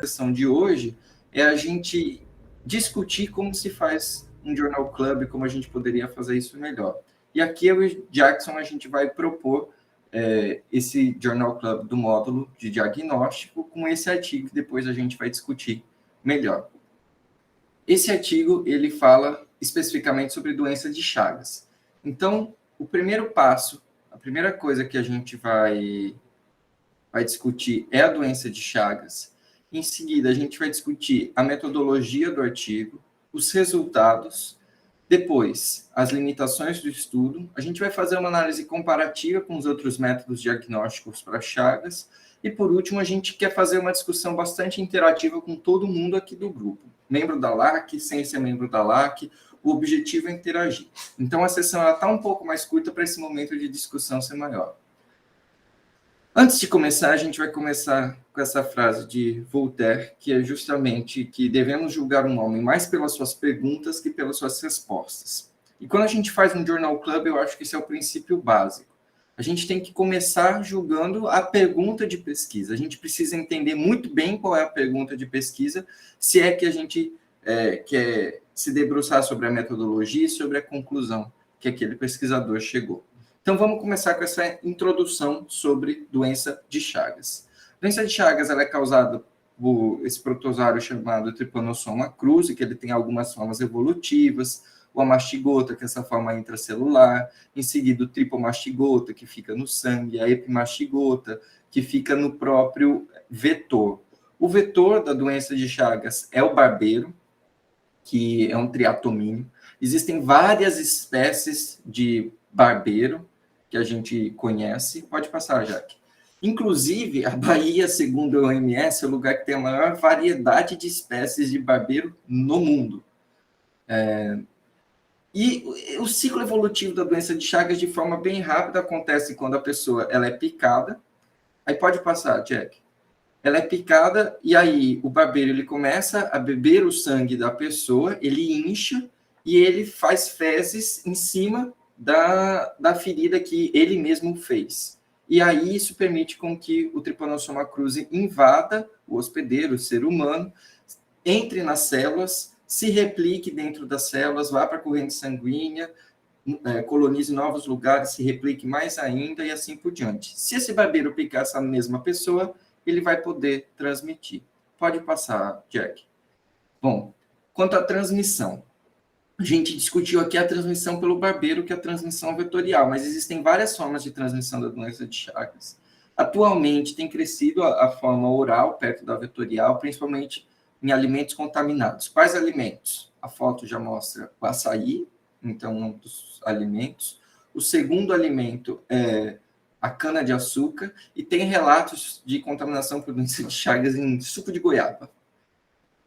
sessão de hoje é a gente discutir como se faz um Journal Club, como a gente poderia fazer isso melhor. E aqui eu e Jackson, a gente vai propor esse Journal Club do módulo de diagnóstico com esse artigo que depois a gente vai discutir melhor. Esse artigo, ele fala especificamente sobre doença de Chagas. Então, o primeiro passo, a primeira coisa que a gente vai discutir é a doença de Chagas. Em seguida, a gente vai discutir a metodologia do artigo, os resultados, depois, as limitações do estudo. A gente vai fazer uma análise comparativa com os outros métodos diagnósticos para Chagas. E, por último, a gente quer fazer uma discussão bastante interativa com todo mundo aqui do grupo. Membro da LAC, sem ser membro da LAC, o objetivo é interagir. Então, a sessão está um pouco mais curta para esse momento de discussão ser maior. Antes de começar, a gente vai começar com essa frase de Voltaire, que é justamente que devemos julgar um homem mais pelas suas perguntas que pelas suas respostas. E quando a gente faz um Journal Club, eu acho que esse é o princípio básico. A gente tem que começar julgando a pergunta de pesquisa. A gente precisa entender muito bem qual é a pergunta de pesquisa, se é que a gente quer se debruçar sobre a metodologia e sobre a conclusão que aquele pesquisador chegou. Então, vamos começar com essa introdução sobre doença de Chagas. A doença de Chagas ela é causada por esse protozoário chamado Trypanosoma cruzi, que ele tem algumas formas evolutivas, o amastigota, que é essa forma intracelular, em seguida o tripomastigota, que fica no sangue, a epimastigota, que fica no próprio vetor. O vetor da doença de Chagas é o barbeiro, que é um triatomínio. Existem várias espécies de barbeiro que a gente conhece. Pode passar, Jaque. Inclusive, a Bahia, segundo a OMS, é o lugar que tem a maior variedade de espécies de barbeiro no mundo. E o ciclo evolutivo da doença de Chagas, de forma bem rápida, acontece quando a pessoa ela é picada. Aí pode passar, Jack. Ela é picada e aí o barbeiro ele começa a beber o sangue da pessoa, ele incha e ele faz fezes em cima da ferida que ele mesmo fez. E aí isso permite com que o Trypanosoma cruzi invada o hospedeiro, o ser humano, entre nas células, se replique dentro das células, vá para a corrente sanguínea, colonize novos lugares, se replique mais ainda e assim por diante. Se esse barbeiro picar essa mesma pessoa, ele vai poder transmitir. Pode passar, Jack. Bom, quanto à transmissão, a gente discutiu aqui a transmissão pelo barbeiro, que é a transmissão vetorial, mas existem várias formas de transmissão da doença de Chagas. Atualmente tem crescido a forma oral, perto da vetorial, principalmente em alimentos contaminados. Quais alimentos? A foto já mostra o açaí, então um dos alimentos. O segundo alimento é a cana-de-açúcar, e tem relatos de contaminação por doença de Chagas em suco de goiaba.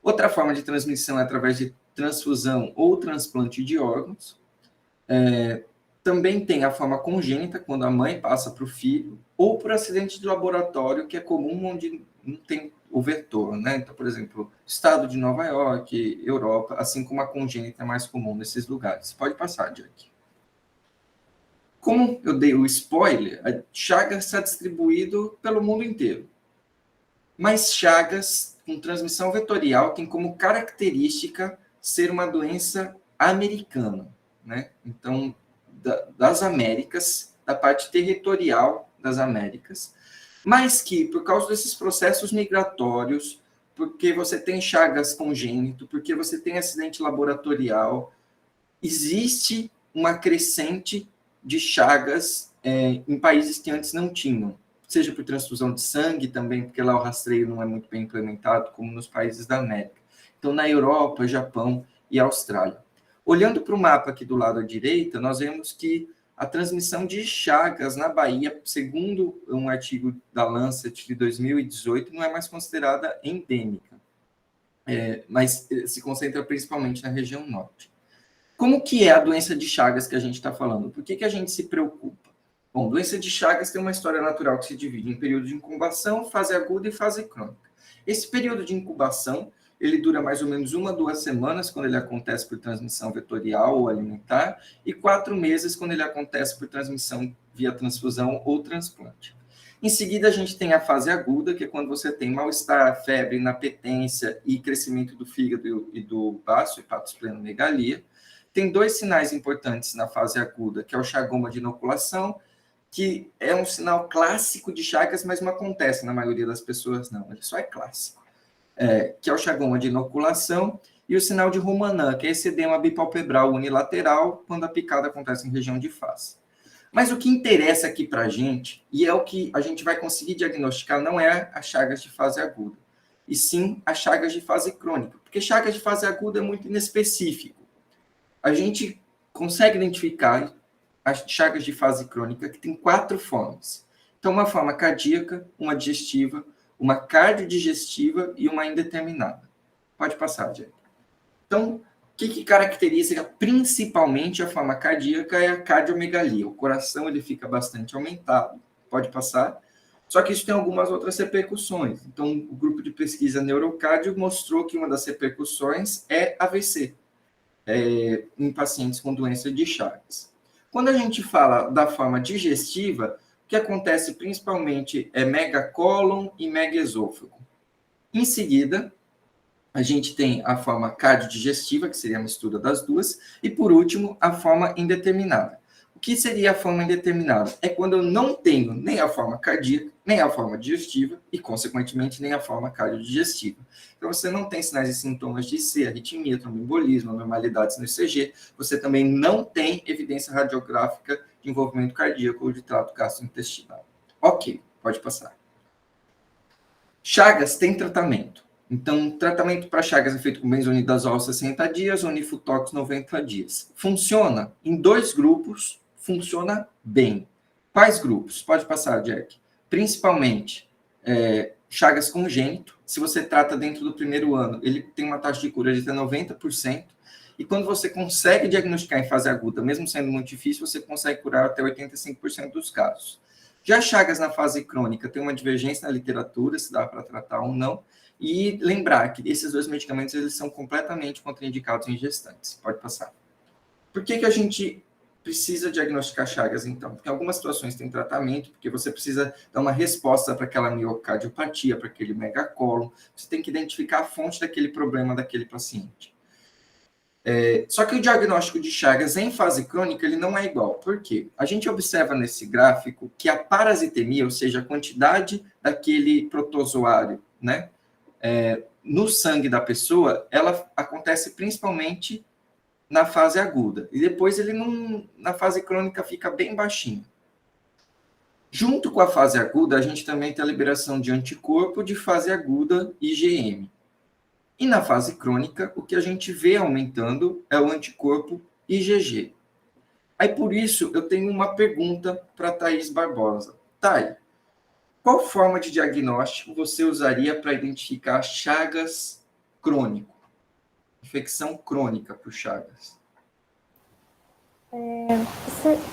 Outra forma de transmissão é através de transfusão ou transplante de órgãos. Também tem a forma congênita, quando a mãe passa para o filho, ou por acidente de laboratório, que é comum onde não tem o vetor, né? Então, por exemplo, estado de Nova York, Europa, assim como a congênita é mais comum nesses lugares. Pode passar, Jack. Como eu dei o spoiler, a Chagas está distribuído pelo mundo inteiro. Mas Chagas, com transmissão vetorial, tem como característica ser uma doença americana, né? Então, das Américas, da parte territorial das Américas, mas que, por causa desses processos migratórios, porque você tem Chagas congênito, porque você tem acidente laboratorial, existe uma crescente de Chagas em países que antes não tinham, seja por transfusão de sangue também, porque lá o rastreio não é muito bem implementado, como nos países da América. Então, na Europa, Japão e Austrália. Olhando para o mapa aqui do lado à direita, nós vemos que a transmissão de Chagas na Bahia, segundo um artigo da Lancet de 2018, não é mais considerada endêmica, mas se concentra principalmente na região norte. Como que é a doença de Chagas que a gente está falando? Por que a gente se preocupa? Bom, doença de Chagas tem uma história natural que se divide em período de incubação, fase aguda e fase crônica. Esse período de incubação, ele dura mais ou menos 1 a 2 semanas, quando ele acontece por transmissão vetorial ou alimentar, e 4 meses, quando ele acontece por transmissão via transfusão ou transplante. Em seguida, a gente tem a fase aguda, que é quando você tem mal-estar, febre, inapetência e crescimento do fígado e do baço, hepatosplenomegalia. Tem dois sinais importantes na fase aguda, que é o chagoma de inoculação, que é um sinal clássico de Chagas, mas não acontece na maioria das pessoas, não. Ele só é clássico. Que é o chagoma de inoculação, e o sinal de Romanã, que é esse edema bipalpebral unilateral, quando a picada acontece em região de face. Mas o que interessa aqui para a gente, e é o que a gente vai conseguir diagnosticar, não é as chagas de fase aguda, e sim as chagas de fase crônica, porque chagas de fase aguda é muito inespecífico. A gente consegue identificar as chagas de fase crônica, que tem 4 formas. Então, uma forma cardíaca, uma digestiva, uma cardiodigestiva e uma indeterminada. Pode passar, Jack. Então, o que caracteriza principalmente a forma cardíaca é a cardiomegalia. O coração ele fica bastante aumentado. Pode passar. Só que isso tem algumas outras repercussões. Então, o grupo de pesquisa Neurocardio mostrou que uma das repercussões é AVC, em pacientes com doença de Chagas. Quando a gente fala da forma digestiva, o que acontece principalmente é megacólon e megaesôfago. Em seguida, a gente tem a forma cardiodigestiva, que seria a mistura das duas, e por último, a forma indeterminada. O que seria a forma indeterminada? É quando eu não tenho nem a forma cardíaca, nem a forma digestiva e, consequentemente, nem a forma cardiodigestiva. Então, você não tem sinais e sintomas de IC, arritmia, tromboembolismo, anormalidades no ECG. Você também não tem evidência radiográfica de envolvimento cardíaco ou de trato gastrointestinal. Ok, pode passar. Chagas tem tratamento. Então, tratamento para Chagas é feito com benzonidazol 60 dias, Onifutox 90 dias. Funciona em 2 grupos, funciona bem. Quais grupos? Pode passar, Jack. Principalmente, Chagas congênito. Se você trata dentro do primeiro ano, ele tem uma taxa de cura de até 90%. E quando você consegue diagnosticar em fase aguda, mesmo sendo muito difícil, você consegue curar até 85% dos casos. Já Chagas na fase crônica tem uma divergência na literatura, se dá para tratar ou não. E lembrar que esses 2 medicamentos eles são completamente contraindicados em gestantes. Pode passar. Por que a gente precisa diagnosticar Chagas, então? Porque em algumas situações tem tratamento, porque você precisa dar uma resposta para aquela miocardiopatia, para aquele megacólon. Você tem que identificar a fonte daquele problema daquele paciente. Só que o diagnóstico de Chagas em fase crônica ele não é igual. Por quê? A gente observa nesse gráfico que a parasitemia, ou seja, a quantidade daquele protozoário, né, no sangue da pessoa, ela acontece principalmente na fase aguda. E depois ele na fase crônica fica bem baixinho. Junto com a fase aguda, a gente também tem a liberação de anticorpo de fase aguda IgM. E na fase crônica, o que a gente vê aumentando é o anticorpo IgG. Aí, por isso, eu tenho uma pergunta para a Thaís Barbosa. Thay, qual forma de diagnóstico você usaria para identificar Chagas crônico? Infecção crônica por Chagas.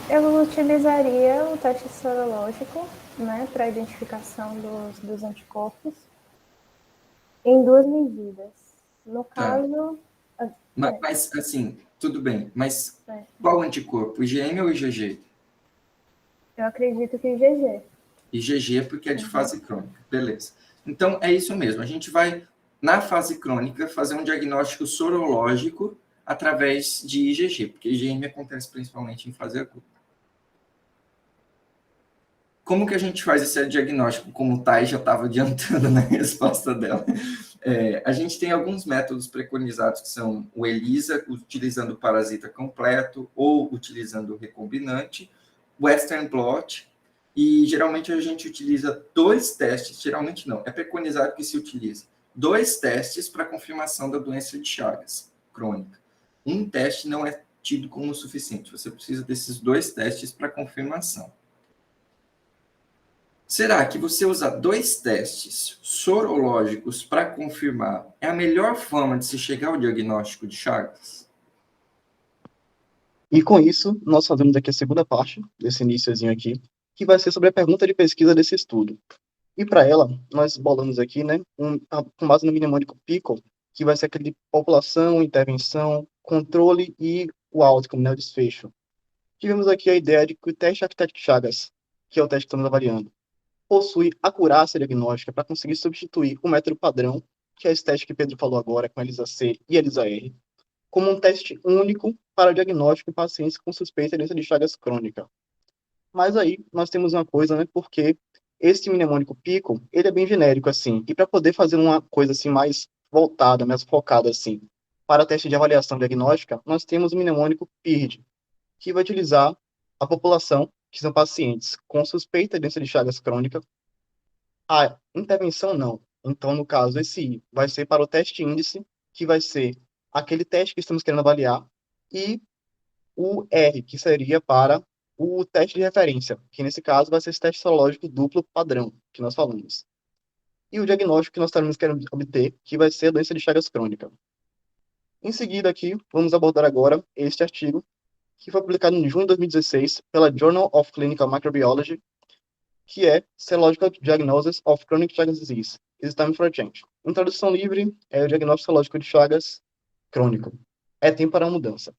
Eu utilizaria o teste sorológico, né, para identificação dos anticorpos, em 2 medidas. No caso... Mas, assim, tudo bem. Mas qual anticorpo? IgM ou IgG? Eu acredito que IgG. IgG porque é de fase crônica. Beleza. Então, é isso mesmo. A gente vai, na fase crônica, fazer um diagnóstico sorológico através de IgG, porque IgM acontece principalmente em fase aguda. Como que a gente faz esse diagnóstico? Como o Thay já estava adiantando na resposta dela. A gente tem alguns métodos preconizados, que são o ELISA, utilizando o parasita completo, ou utilizando o recombinante, o Western blot, e geralmente a gente utiliza 2 testes, geralmente não, é preconizado que se utilize 2 testes para confirmação da doença de Chagas crônica. Um teste não é tido como suficiente, você precisa desses 2 testes para confirmação. Será que você usar 2 testes sorológicos para confirmar é a melhor forma de se chegar ao diagnóstico de Chagas? E com isso, nós fazemos aqui a segunda parte desse iniciozinho aqui, que vai ser sobre a pergunta de pesquisa desse estudo. E para ela, nós bolamos aqui, né, com base no mnemônico PICO, que vai ser aquele de população, intervenção, controle e o outcome, né, o desfecho. Tivemos aqui a ideia de que o teste Architect Chagas, que é o teste que estamos avaliando, possui acurácia diagnóstica para conseguir substituir o método padrão, que é esse teste que Pedro falou agora, com ELISA-C e ELISA-R, como um teste único para o diagnóstico em pacientes com suspeita de doença de Chagas crônica. Mas aí nós temos uma coisa, né, porque esse mnemônico Pico, ele é bem genérico, assim, e para poder fazer uma coisa, assim, mais voltada, mais focada, assim, para teste de avaliação diagnóstica, nós temos o mnemônico PIRD, que vai utilizar a população, que são pacientes com suspeita de doença de Chagas crônica. A intervenção não. Então, no caso, esse I vai ser para o teste índice, que vai ser aquele teste que estamos querendo avaliar, e o R, que seria para o teste de referência, que nesse caso vai ser esse teste sorológico duplo padrão, que nós falamos. E o diagnóstico que nós estaremos querendo obter, que vai ser a doença de Chagas crônica. Em seguida aqui, vamos abordar agora este artigo, que foi publicado em junho de 2016 pela Journal of Clinical Microbiology, que é Serological Diagnosis of Chronic Chagas Disease, Is Time for a Change. Em tradução livre, é o diagnóstico serológico de Chagas crônico. É tempo para a mudança.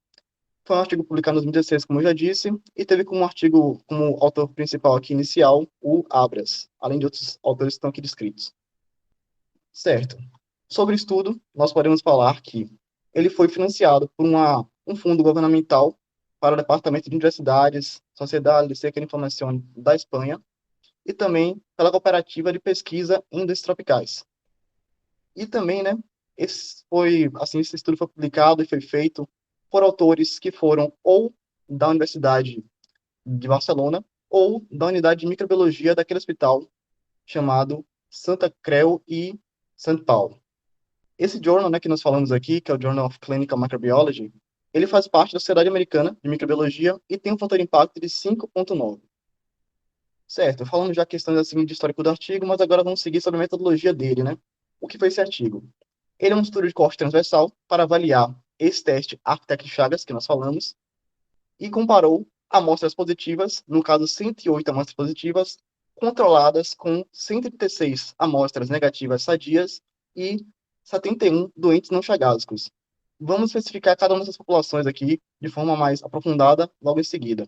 Foi um artigo publicado em 2016, como eu já disse, e teve como artigo, como autor principal aqui inicial, o Abras, além de outros autores que estão aqui descritos. Certo. Sobre o estudo, nós podemos falar que ele foi financiado por um fundo governamental para o Departamento de Universidades, Sociedade de Seca e Informação da Espanha, e também pela Cooperativa de Pesquisa em Indústrias Tropicais. E também, né, esse estudo foi publicado e foi feito por autores que foram ou da Universidade de Barcelona ou da unidade de microbiologia daquele hospital chamado Santa Creu e São Paulo. Esse journal, né, que nós falamos aqui, que é o Journal of Clinical Microbiology, ele faz parte da Sociedade Americana de Microbiologia e tem um fator de impacto de 5.9. Certo, falando já questões assim de histórico do artigo, mas agora vamos seguir sobre a metodologia dele, né? O que foi esse artigo? Ele é um estudo de corte transversal para avaliar esse teste Architect-Chagas, que nós falamos, e comparou amostras positivas, no caso 108 amostras positivas, controladas com 136 amostras negativas sadias e 71 doentes não chagásicos. Vamos especificar cada uma dessas populações aqui de forma mais aprofundada logo em seguida.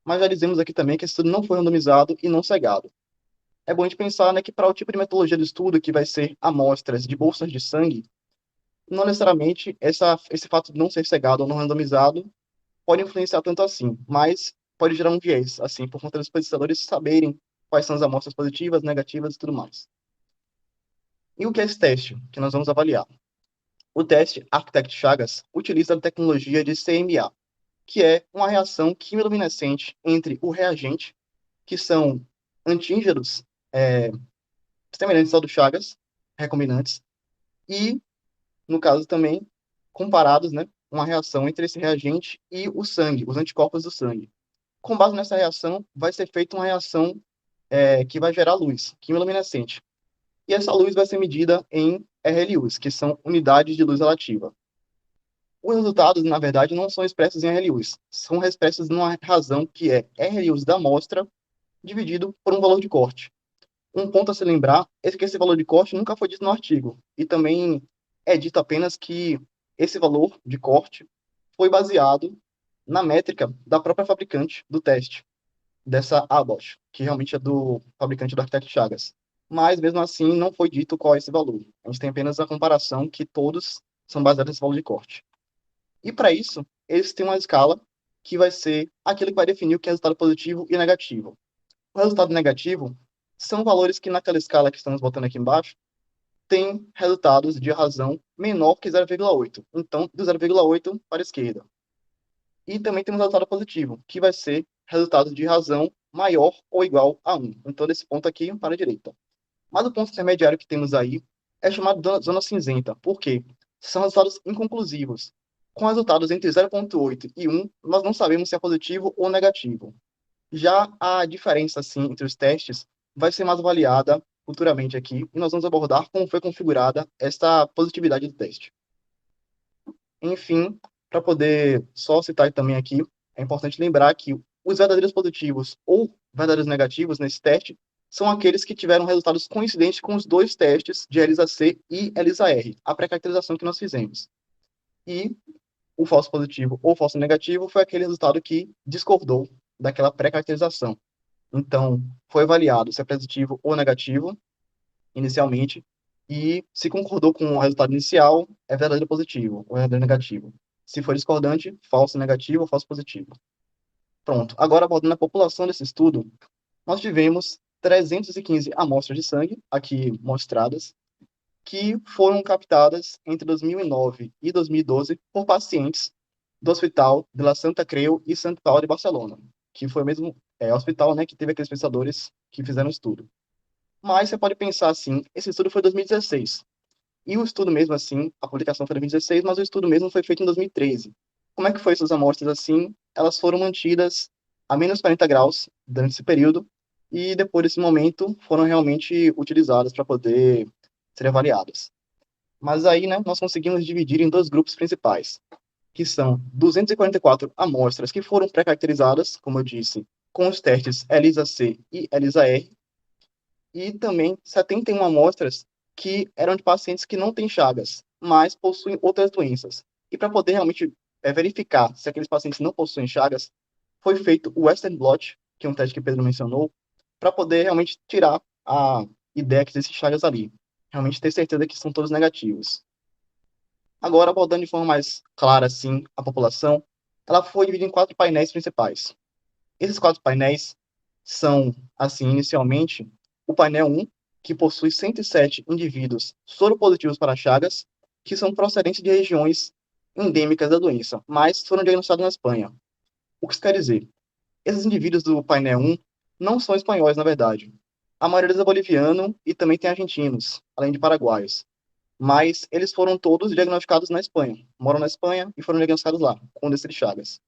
Mas já dizemos aqui também que esse estudo não foi randomizado e não cegado. É bom a gente pensar, né, que para o tipo de metodologia do estudo, que vai ser amostras de bolsas de sangue, não necessariamente esse fato de não ser cegado ou não randomizado pode influenciar tanto assim, mas pode gerar um viés, assim, por conta dos pesquisadores saberem quais são as amostras positivas, negativas e tudo mais. E o que é esse teste que nós vamos avaliar? O teste Architect-Chagas utiliza a tecnologia de CMA, que é uma reação quimiluminescente entre o reagente, que são antígenos semelhantes ao do Chagas, recombinantes, e, no caso também, comparados, né, uma reação entre esse reagente e o sangue, os anticorpos do sangue. Com base nessa reação, vai ser feita uma reação que vai gerar luz, quimiluminescente. E essa luz vai ser medida em RLUs, que são unidades de luz relativa. Os resultados, na verdade, não são expressos em RLUs, são expressos numa razão que é RLUs da amostra dividido por um valor de corte. Um ponto a se lembrar é que esse valor de corte nunca foi dito no artigo, e também é dito apenas que esse valor de corte foi baseado na métrica da própria fabricante do teste, dessa Abbott, que realmente é do fabricante do Architect Chagas. Mas, mesmo assim, não foi dito qual é esse valor. A gente tem apenas a comparação que todos são baseados nesse valor de corte. E, para isso, eles têm uma escala que vai ser aquilo que vai definir o que é resultado positivo e negativo. O resultado negativo são valores que, naquela escala que estamos botando aqui embaixo, tem resultados de razão menor que 0,8. Então, do 0,8 para a esquerda. E também temos resultado positivo, que vai ser resultado de razão maior ou igual a 1. Então, desse ponto aqui para a direita. Mas o ponto intermediário que temos aí é chamado de zona cinzenta. Por quê? São resultados inconclusivos. Com resultados entre 0,8 e 1, nós não sabemos se é positivo ou negativo. Já a diferença, assim, entre os testes vai ser mais avaliada futuramente aqui, e nós vamos abordar como foi configurada esta positividade do teste. Enfim, para poder só citar também aqui, é importante lembrar que os verdadeiros positivos ou verdadeiros negativos nesse teste são aqueles que tiveram resultados coincidentes com os dois testes de ELISA-C e ELISA-R, a pré-caracterização que nós fizemos. E o falso positivo ou falso negativo foi aquele resultado que discordou daquela pré-caracterização. Então, foi avaliado se é positivo ou negativo, inicialmente, e se concordou com o resultado inicial, é verdadeiro positivo ou é verdadeiro negativo. Se for discordante, falso negativo ou falso positivo. Pronto. Agora, abordando a população desse estudo, nós tivemos 315 amostras de sangue, aqui mostradas, que foram captadas entre 2009 e 2012 por pacientes do Hospital de la Santa Creu e Sant Pau de Barcelona, que foi o mesmo hospital, né, que teve aqueles pensadores que fizeram o estudo. Mas você pode pensar assim, esse estudo foi em 2016, e o estudo mesmo assim, a publicação foi em 2016, mas o estudo mesmo foi feito em 2013. Como é que foi essas amostras assim? Elas foram mantidas a menos 40 graus durante esse período, e depois desse momento foram realmente utilizadas para poder ser avaliadas. Mas aí, né, nós conseguimos dividir em dois grupos principais, que são 244 amostras que foram pré-caracterizadas, como eu disse, com os testes ELISA-C e ELISA-R, e também 71 amostras que eram de pacientes que não têm chagas, mas possuem outras doenças. E para poder realmente verificar se aqueles pacientes não possuem chagas, foi feito o Western blot, que é um teste que Pedro mencionou, para poder realmente tirar a ideia que existem chagas ali. Realmente ter certeza que são todos negativos. Agora, abordando de forma mais clara, assim, a população, ela foi dividida em 4 painéis principais. Esses 4 painéis são, assim, inicialmente, o painel 1, que possui 107 indivíduos soropositivos para Chagas, que são procedentes de regiões endêmicas da doença, mas foram diagnosticados na Espanha. O que isso quer dizer? Esses indivíduos do painel 1 não são espanhóis, na verdade. A maioria deles é boliviano e também tem argentinos, além de paraguaios. Mas eles foram todos diagnosticados na Espanha. Moram na Espanha e foram diagnosticados lá, com doença de Chagas.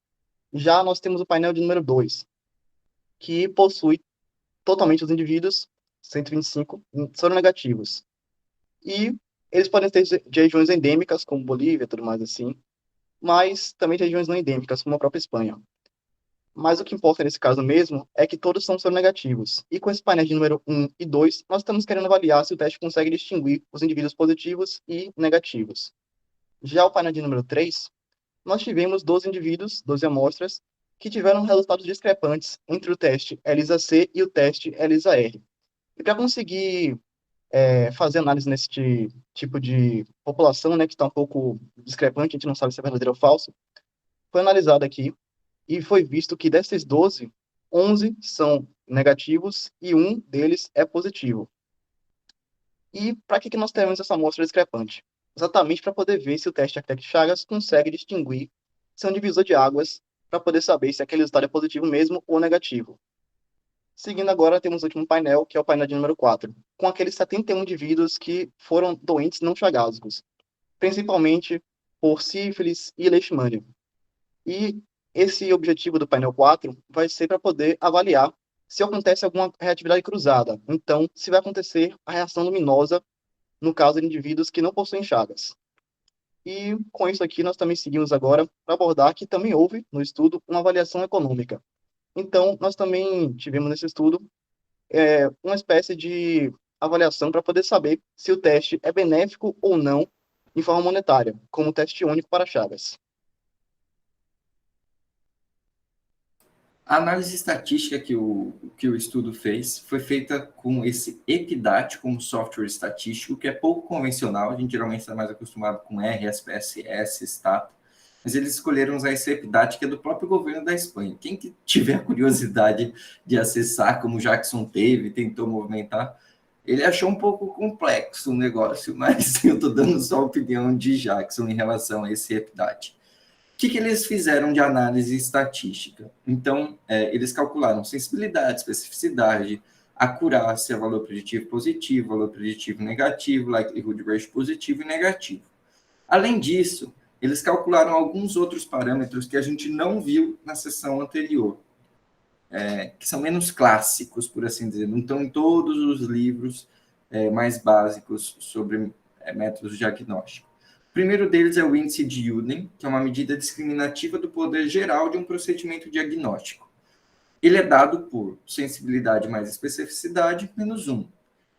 Já nós temos o painel de número 2, que possui totalmente os indivíduos, 125, soronegativos. E eles podem ter de regiões endêmicas, como Bolívia e tudo mais assim, mas também de regiões não endêmicas, como a própria Espanha. Mas o que importa nesse caso mesmo é que todos são soronegativos. E com esse painel de número 1 e 2, nós estamos querendo avaliar se o teste consegue distinguir os indivíduos positivos e negativos. Já o painel de número 3, nós tivemos 12 indivíduos, 12 amostras, que tiveram resultados discrepantes entre o teste ELISA-C e o teste ELISA-R. E para conseguir fazer análise nesse tipo de população, né, que está um pouco discrepante, a gente não sabe se é verdadeiro ou falso, foi analisado aqui e foi visto que desses 12, 11 são negativos e um deles é positivo. E para que nós temos essa amostra discrepante? Exatamente para poder ver se o teste Architect-Chagas consegue distinguir se é um divisor de águas, para poder saber se aquele resultado é positivo mesmo ou negativo. Seguindo agora, temos o último painel, que é o painel de número 4, com aqueles 71 indivíduos que foram doentes não chagásicos, principalmente por sífilis e leishmania. E esse objetivo do painel 4 vai ser para poder avaliar se acontece alguma reatividade cruzada. Então, se vai acontecer a reação luminosa no caso de indivíduos que não possuem chagas. E com isso aqui, nós também seguimos agora para abordar que também houve no estudo uma avaliação econômica. Então, nós também tivemos nesse estudo uma espécie de avaliação para poder saber se o teste é benéfico ou não em forma monetária, como teste único para chagas. A análise estatística que o estudo fez foi feita com esse Epidat como software estatístico, que é pouco convencional, a gente geralmente está mais acostumado com R, SPSS, Stat, mas eles escolheram usar esse Epidat, que é do próprio governo da Espanha. Quem que tiver curiosidade de acessar, como o Jackson teve, tentou movimentar, ele achou um pouco complexo o negócio, mas eu estou dando só a opinião de Jackson em relação a esse Epidat. O que eles fizeram de análise estatística? Então, eles calcularam sensibilidade, especificidade, acurácia, valor preditivo positivo, valor preditivo negativo, likelihood ratio positivo e negativo. Além disso, eles calcularam alguns outros parâmetros que a gente não viu na sessão anterior, que são menos clássicos, por assim dizer, não estão em todos os livros mais básicos sobre métodos diagnósticos. O primeiro deles é o índice de Uden, que é uma medida discriminativa do poder geral de um procedimento diagnóstico. Ele é dado por sensibilidade mais especificidade, menos 1.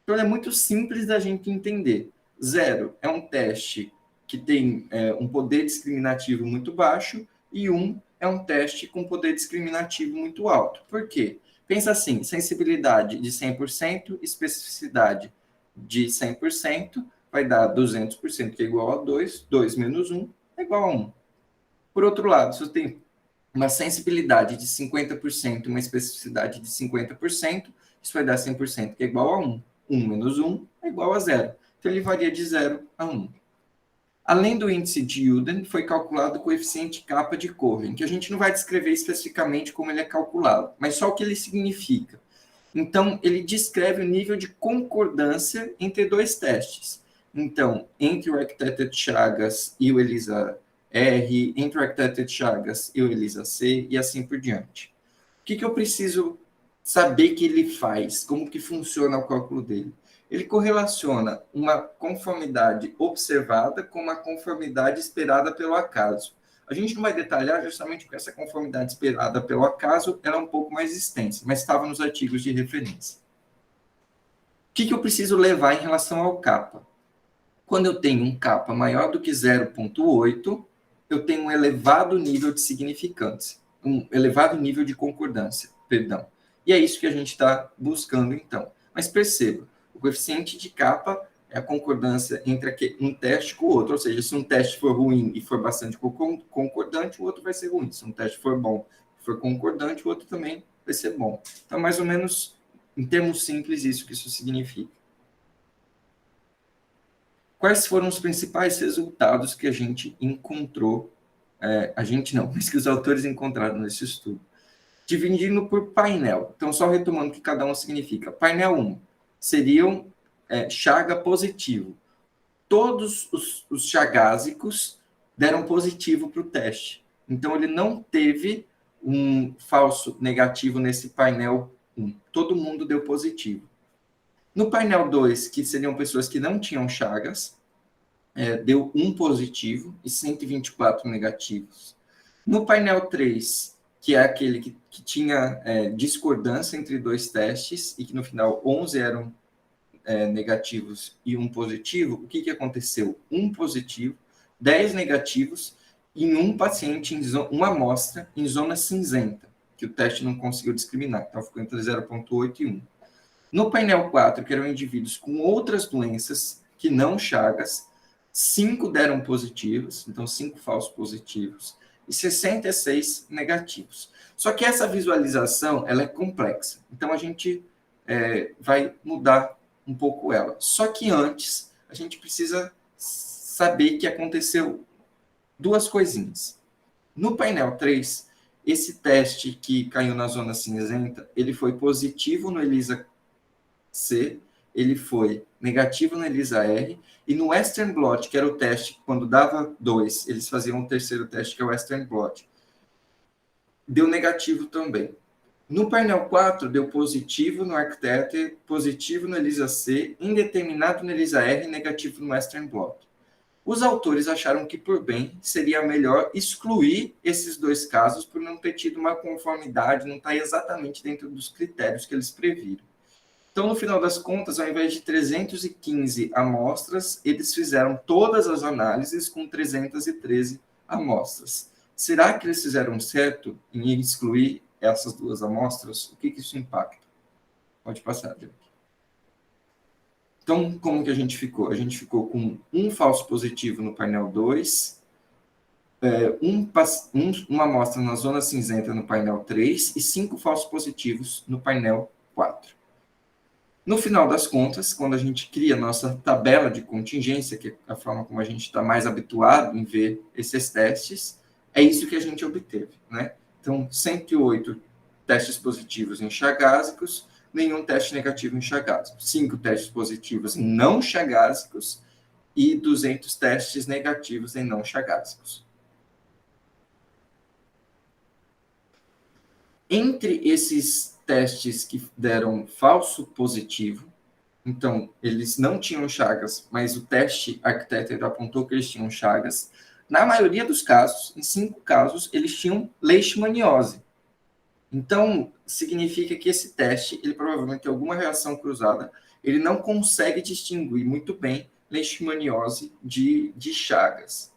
Então, ele é muito simples da gente entender. 0 é um teste que tem um poder discriminativo muito baixo e 1 é um teste com poder discriminativo muito alto. Por quê? Pensa assim, sensibilidade de 100%, especificidade de 100%, vai dar 200%, que é igual a 2, 2 menos 1 é igual a 1. Por outro lado, se eu tenho uma sensibilidade de 50%, uma especificidade de 50%, isso vai dar 100%, que é igual a 1. 1 menos 1 é igual a 0. Então, ele varia de 0 a 1. Além do índice de Youden, foi calculado o coeficiente kappa de Cohen, que a gente não vai descrever especificamente como ele é calculado, mas só o que ele significa. Então, ele descreve o nível de concordância entre dois testes. Então, entre o Architected Chagas e o ELISA R, entre o Architected Chagas e o ELISA C, e assim por diante. O que eu preciso saber que ele faz? Como que funciona o cálculo dele? Ele correlaciona uma conformidade observada com uma conformidade esperada pelo acaso. A gente não vai detalhar justamente porque essa conformidade esperada pelo acaso era um pouco mais extensa, mas estava nos artigos de referência. O que eu preciso levar em relação ao kappa? Quando eu tenho um kappa maior do que 0,8, eu tenho um elevado nível de significância, um elevado nível de concordância, perdão. E é isso que a gente está buscando, então. Mas perceba, o coeficiente de kappa é a concordância entre um teste com o outro. Ou seja, se um teste for ruim e for bastante concordante, o outro vai ser ruim. Se um teste for bom e for concordante, o outro também vai ser bom. Então, mais ou menos, em termos simples, isso que isso significa. Quais foram os principais resultados que a gente encontrou? A gente não, mas que os autores encontraram nesse estudo. Dividindo por painel. Então, só retomando o que cada um significa. Painel 1 seriam chaga positivo. Todos os chagásicos deram positivo para o teste. Então, ele não teve um falso negativo nesse painel 1. Todo mundo deu positivo. No painel 2, que seriam pessoas que não tinham chagas, deu 1 positivo e 124 negativos. No painel 3, que é aquele que tinha discordância entre dois testes e que no final 11 eram negativos e 1 positivo, o que aconteceu? 1 positivo, 10 negativos em um paciente, uma amostra em zona cinzenta, que o teste não conseguiu discriminar, então ficou entre 0,8 e 1. No painel 4, que eram indivíduos com outras doenças que não chagas, 5 deram positivos, então 5 falsos positivos, e 66 negativos. Só que essa visualização ela é complexa, então a gente vai mudar um pouco ela. Só que antes, a gente precisa saber que aconteceu duas coisinhas. No painel 3, esse teste que caiu na zona cinzenta, ele foi positivo no ELISA C, ele foi negativo no ELISA R, e no Western blot, que era o teste, quando dava 2, eles faziam o terceiro teste, que é o Western blot, deu negativo também. No painel 4, deu positivo no Architected, positivo no ELISA C, indeterminado no ELISA R e negativo no Western blot. Os autores acharam que, por bem, seria melhor excluir esses dois casos por não ter tido uma conformidade, não estar exatamente dentro dos critérios que eles previram. Então, no final das contas, ao invés de 315 amostras, eles fizeram todas as análises com 313 amostras. Será que eles fizeram certo em excluir essas duas amostras? O que isso impacta? Pode passar, Jack. Então, como que a gente ficou? A gente ficou com um falso positivo no painel 2, uma amostra na zona cinzenta no painel 3 e 5 falsos positivos no painel 4. No final das contas, quando a gente cria a nossa tabela de contingência, que é a forma como a gente está mais habituado em ver esses testes, é isso que a gente obteve, né? Então, 108 testes positivos em chagásicos, nenhum teste negativo em chagásicos. 5 testes positivos em não chagásicos e 200 testes negativos em não chagásicos. Entre esses testes que deram falso positivo, então, eles não tinham chagas, mas o teste Architected apontou que eles tinham chagas. Na maioria dos casos, em 5 casos, eles tinham leishmaniose. Então, significa que esse teste, ele provavelmente tem alguma reação cruzada, ele não consegue distinguir muito bem leishmaniose de chagas.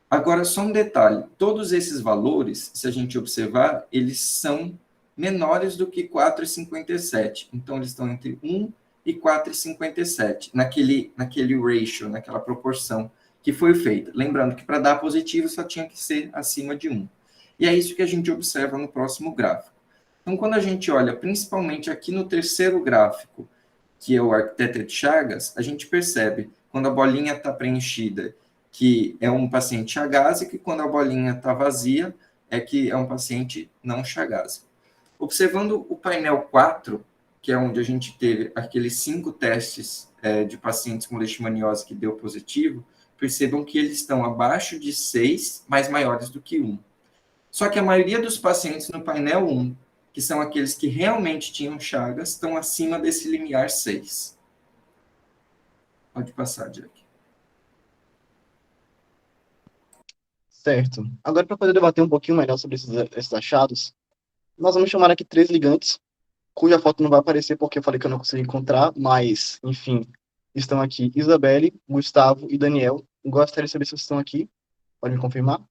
Agora, só um detalhe, todos esses valores, se a gente observar, eles são menores do que 4,57. Então, eles estão entre 1 e 4,57, naquele ratio, naquela proporção que foi feita. Lembrando que para dar positivo só tinha que ser acima de 1. E é isso que a gente observa no próximo gráfico. Então, quando a gente olha, principalmente aqui no terceiro gráfico, que é o arquiteto de Chagas, a gente percebe, quando a bolinha está preenchida, que é um paciente chagásico, e quando a bolinha está vazia, é que é um paciente não chagásico. Observando o painel 4, que é onde a gente teve aqueles 5 testes de pacientes com leishmaniose que deu positivo, percebam que eles estão abaixo de 6, mas maiores do que 1. Só que a maioria dos pacientes no painel 1, que são aqueles que realmente tinham chagas, estão acima desse limiar 6. Pode passar, Jack. Certo. Agora, para poder debater um pouquinho melhor sobre esses achados, nós vamos chamar aqui 3 ligantes, cuja foto não vai aparecer porque eu falei que eu não consegui encontrar, mas, enfim, estão aqui Isabelle, Gustavo e Daniel. Gostaria de saber se vocês estão aqui. Pode me confirmar?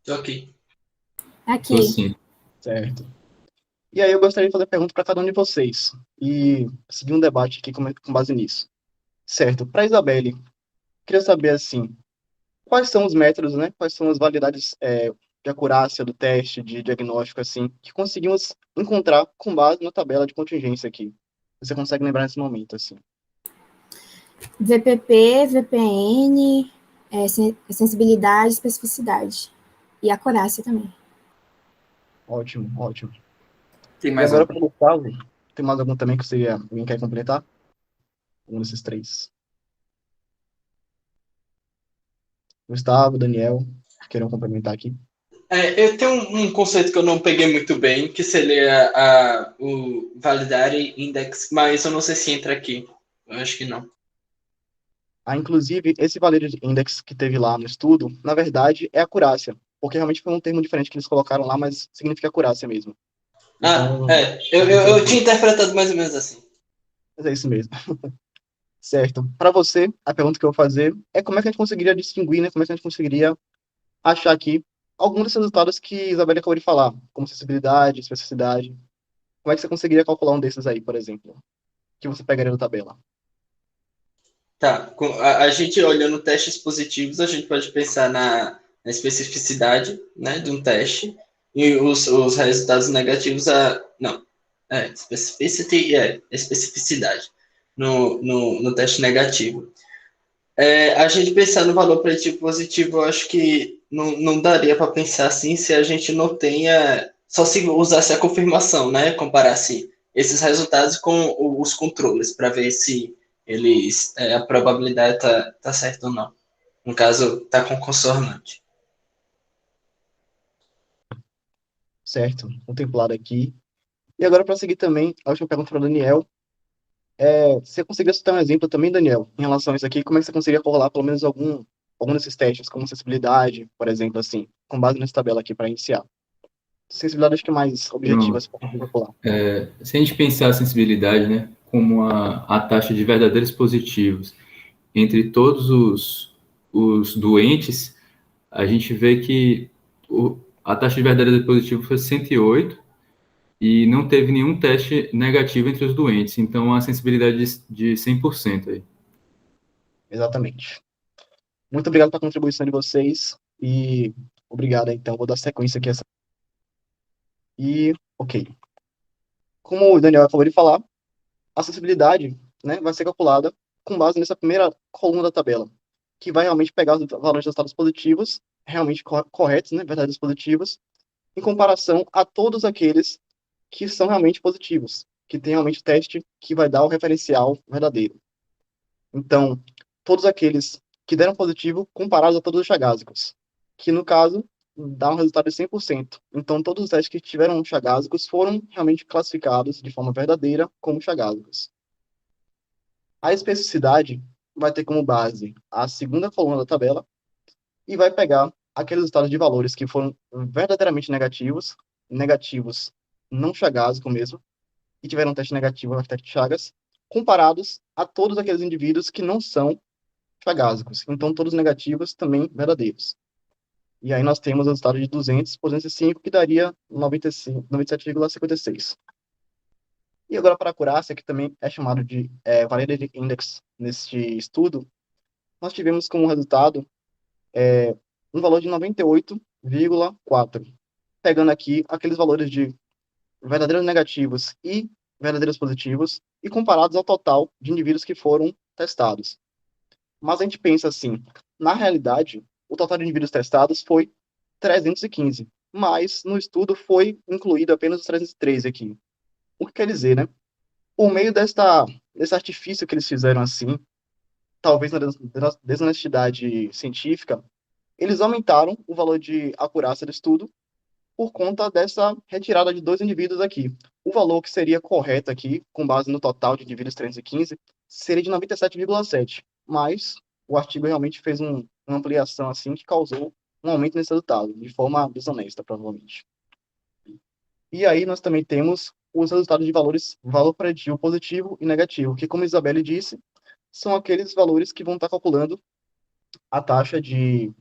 Tô aqui. Aqui. Tô sim. Certo. E aí eu gostaria de fazer pergunta para cada um de vocês e seguir um debate aqui com base nisso. Certo. Para Isabelle, queria saber, assim, quais são os métodos, né? Quais são as validades de acurácia do teste, de diagnóstico, assim, que conseguimos encontrar com base na tabela de contingência aqui? Você consegue lembrar nesse momento, assim? VPP, VPN, sensibilidade, especificidade. E acurácia também. Ótimo, ótimo. Tem E mais agora algum? para o Gustavo, tem mais algum também que alguém quer completar? Um desses 3. Gustavo, Daniel, queiram complementar aqui? Eu tenho um conceito que eu não peguei muito bem, que seria o Validity Index, mas eu não sei se entra aqui. Eu acho que não. Inclusive, esse Validity Index que teve lá no estudo, na verdade, é acurácia, porque realmente foi um termo diferente que eles colocaram lá, mas significa acurácia mesmo. Então, Eu tinha interpretado mais ou menos assim. mas é isso mesmo. Certo. Para você, a pergunta que eu vou fazer é como é que a gente conseguiria distinguir, né? Como é que a gente conseguiria achar aqui algum desses resultados que a Isabelle acabou de falar, como sensibilidade, especificidade. Como é que você conseguiria calcular um desses aí, por exemplo? Que você pegaria na tabela? Tá, a gente olhando testes positivos, a gente pode pensar na especificidade, né, de um teste, e os resultados negativos, especificidade no teste negativo. A gente pensar no valor preditivo positivo, eu acho que não daria para pensar assim se a gente não tenha, só se usasse a confirmação, né, comparasse esses resultados com os controles, para ver se a probabilidade tá certa ou não. No caso, tá com consonante. Certo. Contemplado aqui. E agora, para seguir também, a última pergunta para o Daniel. Você conseguiria citar um exemplo também, Daniel, em relação a isso aqui? Como é que você conseguiria corrolar pelo menos algum desses testes, como sensibilidade, por exemplo, assim, com base nessa tabela aqui para iniciar? Sensibilidade acho que é mais objetiva, Pronto. se for calcular. Se a gente pensar a sensibilidade, né, como a taxa de verdadeiros positivos entre todos os doentes, a gente vê que a taxa de verdadeiros positivos foi 108 e não teve nenhum teste negativo entre os doentes. Então, a sensibilidade de 100% aí. Exatamente. Muito obrigado pela contribuição de vocês e obrigado, então. Vou dar sequência aqui. Ok. Como o Daniel acabou de falar, a sensibilidade, né, vai ser calculada com base nessa primeira coluna da tabela, que vai realmente pegar os valores de resultados positivos, realmente corretos, né, verdadeiros positivos, em comparação a todos aqueles que são realmente positivos, que tem realmente o teste que vai dar o referencial verdadeiro. Então, todos aqueles que deram positivo comparados a todos os chagásicos, que no caso dá um resultado de 100%. Então, todos os testes que tiveram chagásicos foram realmente classificados de forma verdadeira como chagásicos. A especificidade vai ter como base a segunda coluna da tabela e vai pegar aqueles resultados de valores que foram verdadeiramente negativos não chagásico mesmo, e tiveram um teste negativo no teste de Chagas, comparados a todos aqueles indivíduos que não são chagásicos. Então, todos negativos também verdadeiros. E aí nós temos o resultado de 200 por 205, que daria 95, 97,56. E agora, para a acurácia, que também é chamado de Validity Index neste estudo, nós tivemos como resultado um valor de 98,4, pegando aqui aqueles valores de verdadeiros negativos e verdadeiros positivos e comparados ao total de indivíduos que foram testados. Mas a gente pensa assim, na realidade, o total de indivíduos testados foi 315, mas no estudo foi incluído apenas os 313 aqui. O que quer dizer, né? Por meio desse artifício que eles fizeram assim, talvez na desonestidade científica, eles aumentaram o valor de acurácia do estudo por conta dessa retirada de 2 indivíduos aqui. O valor que seria correto aqui, com base no total de indivíduos 315, seria de 97,7, mas o artigo realmente fez uma ampliação assim que causou um aumento nesse resultado, de forma desonesta, provavelmente. E aí nós também temos os resultados de valor preditivo positivo e negativo, que, como a Isabelle disse, são aqueles valores que vão estar calculando a taxa de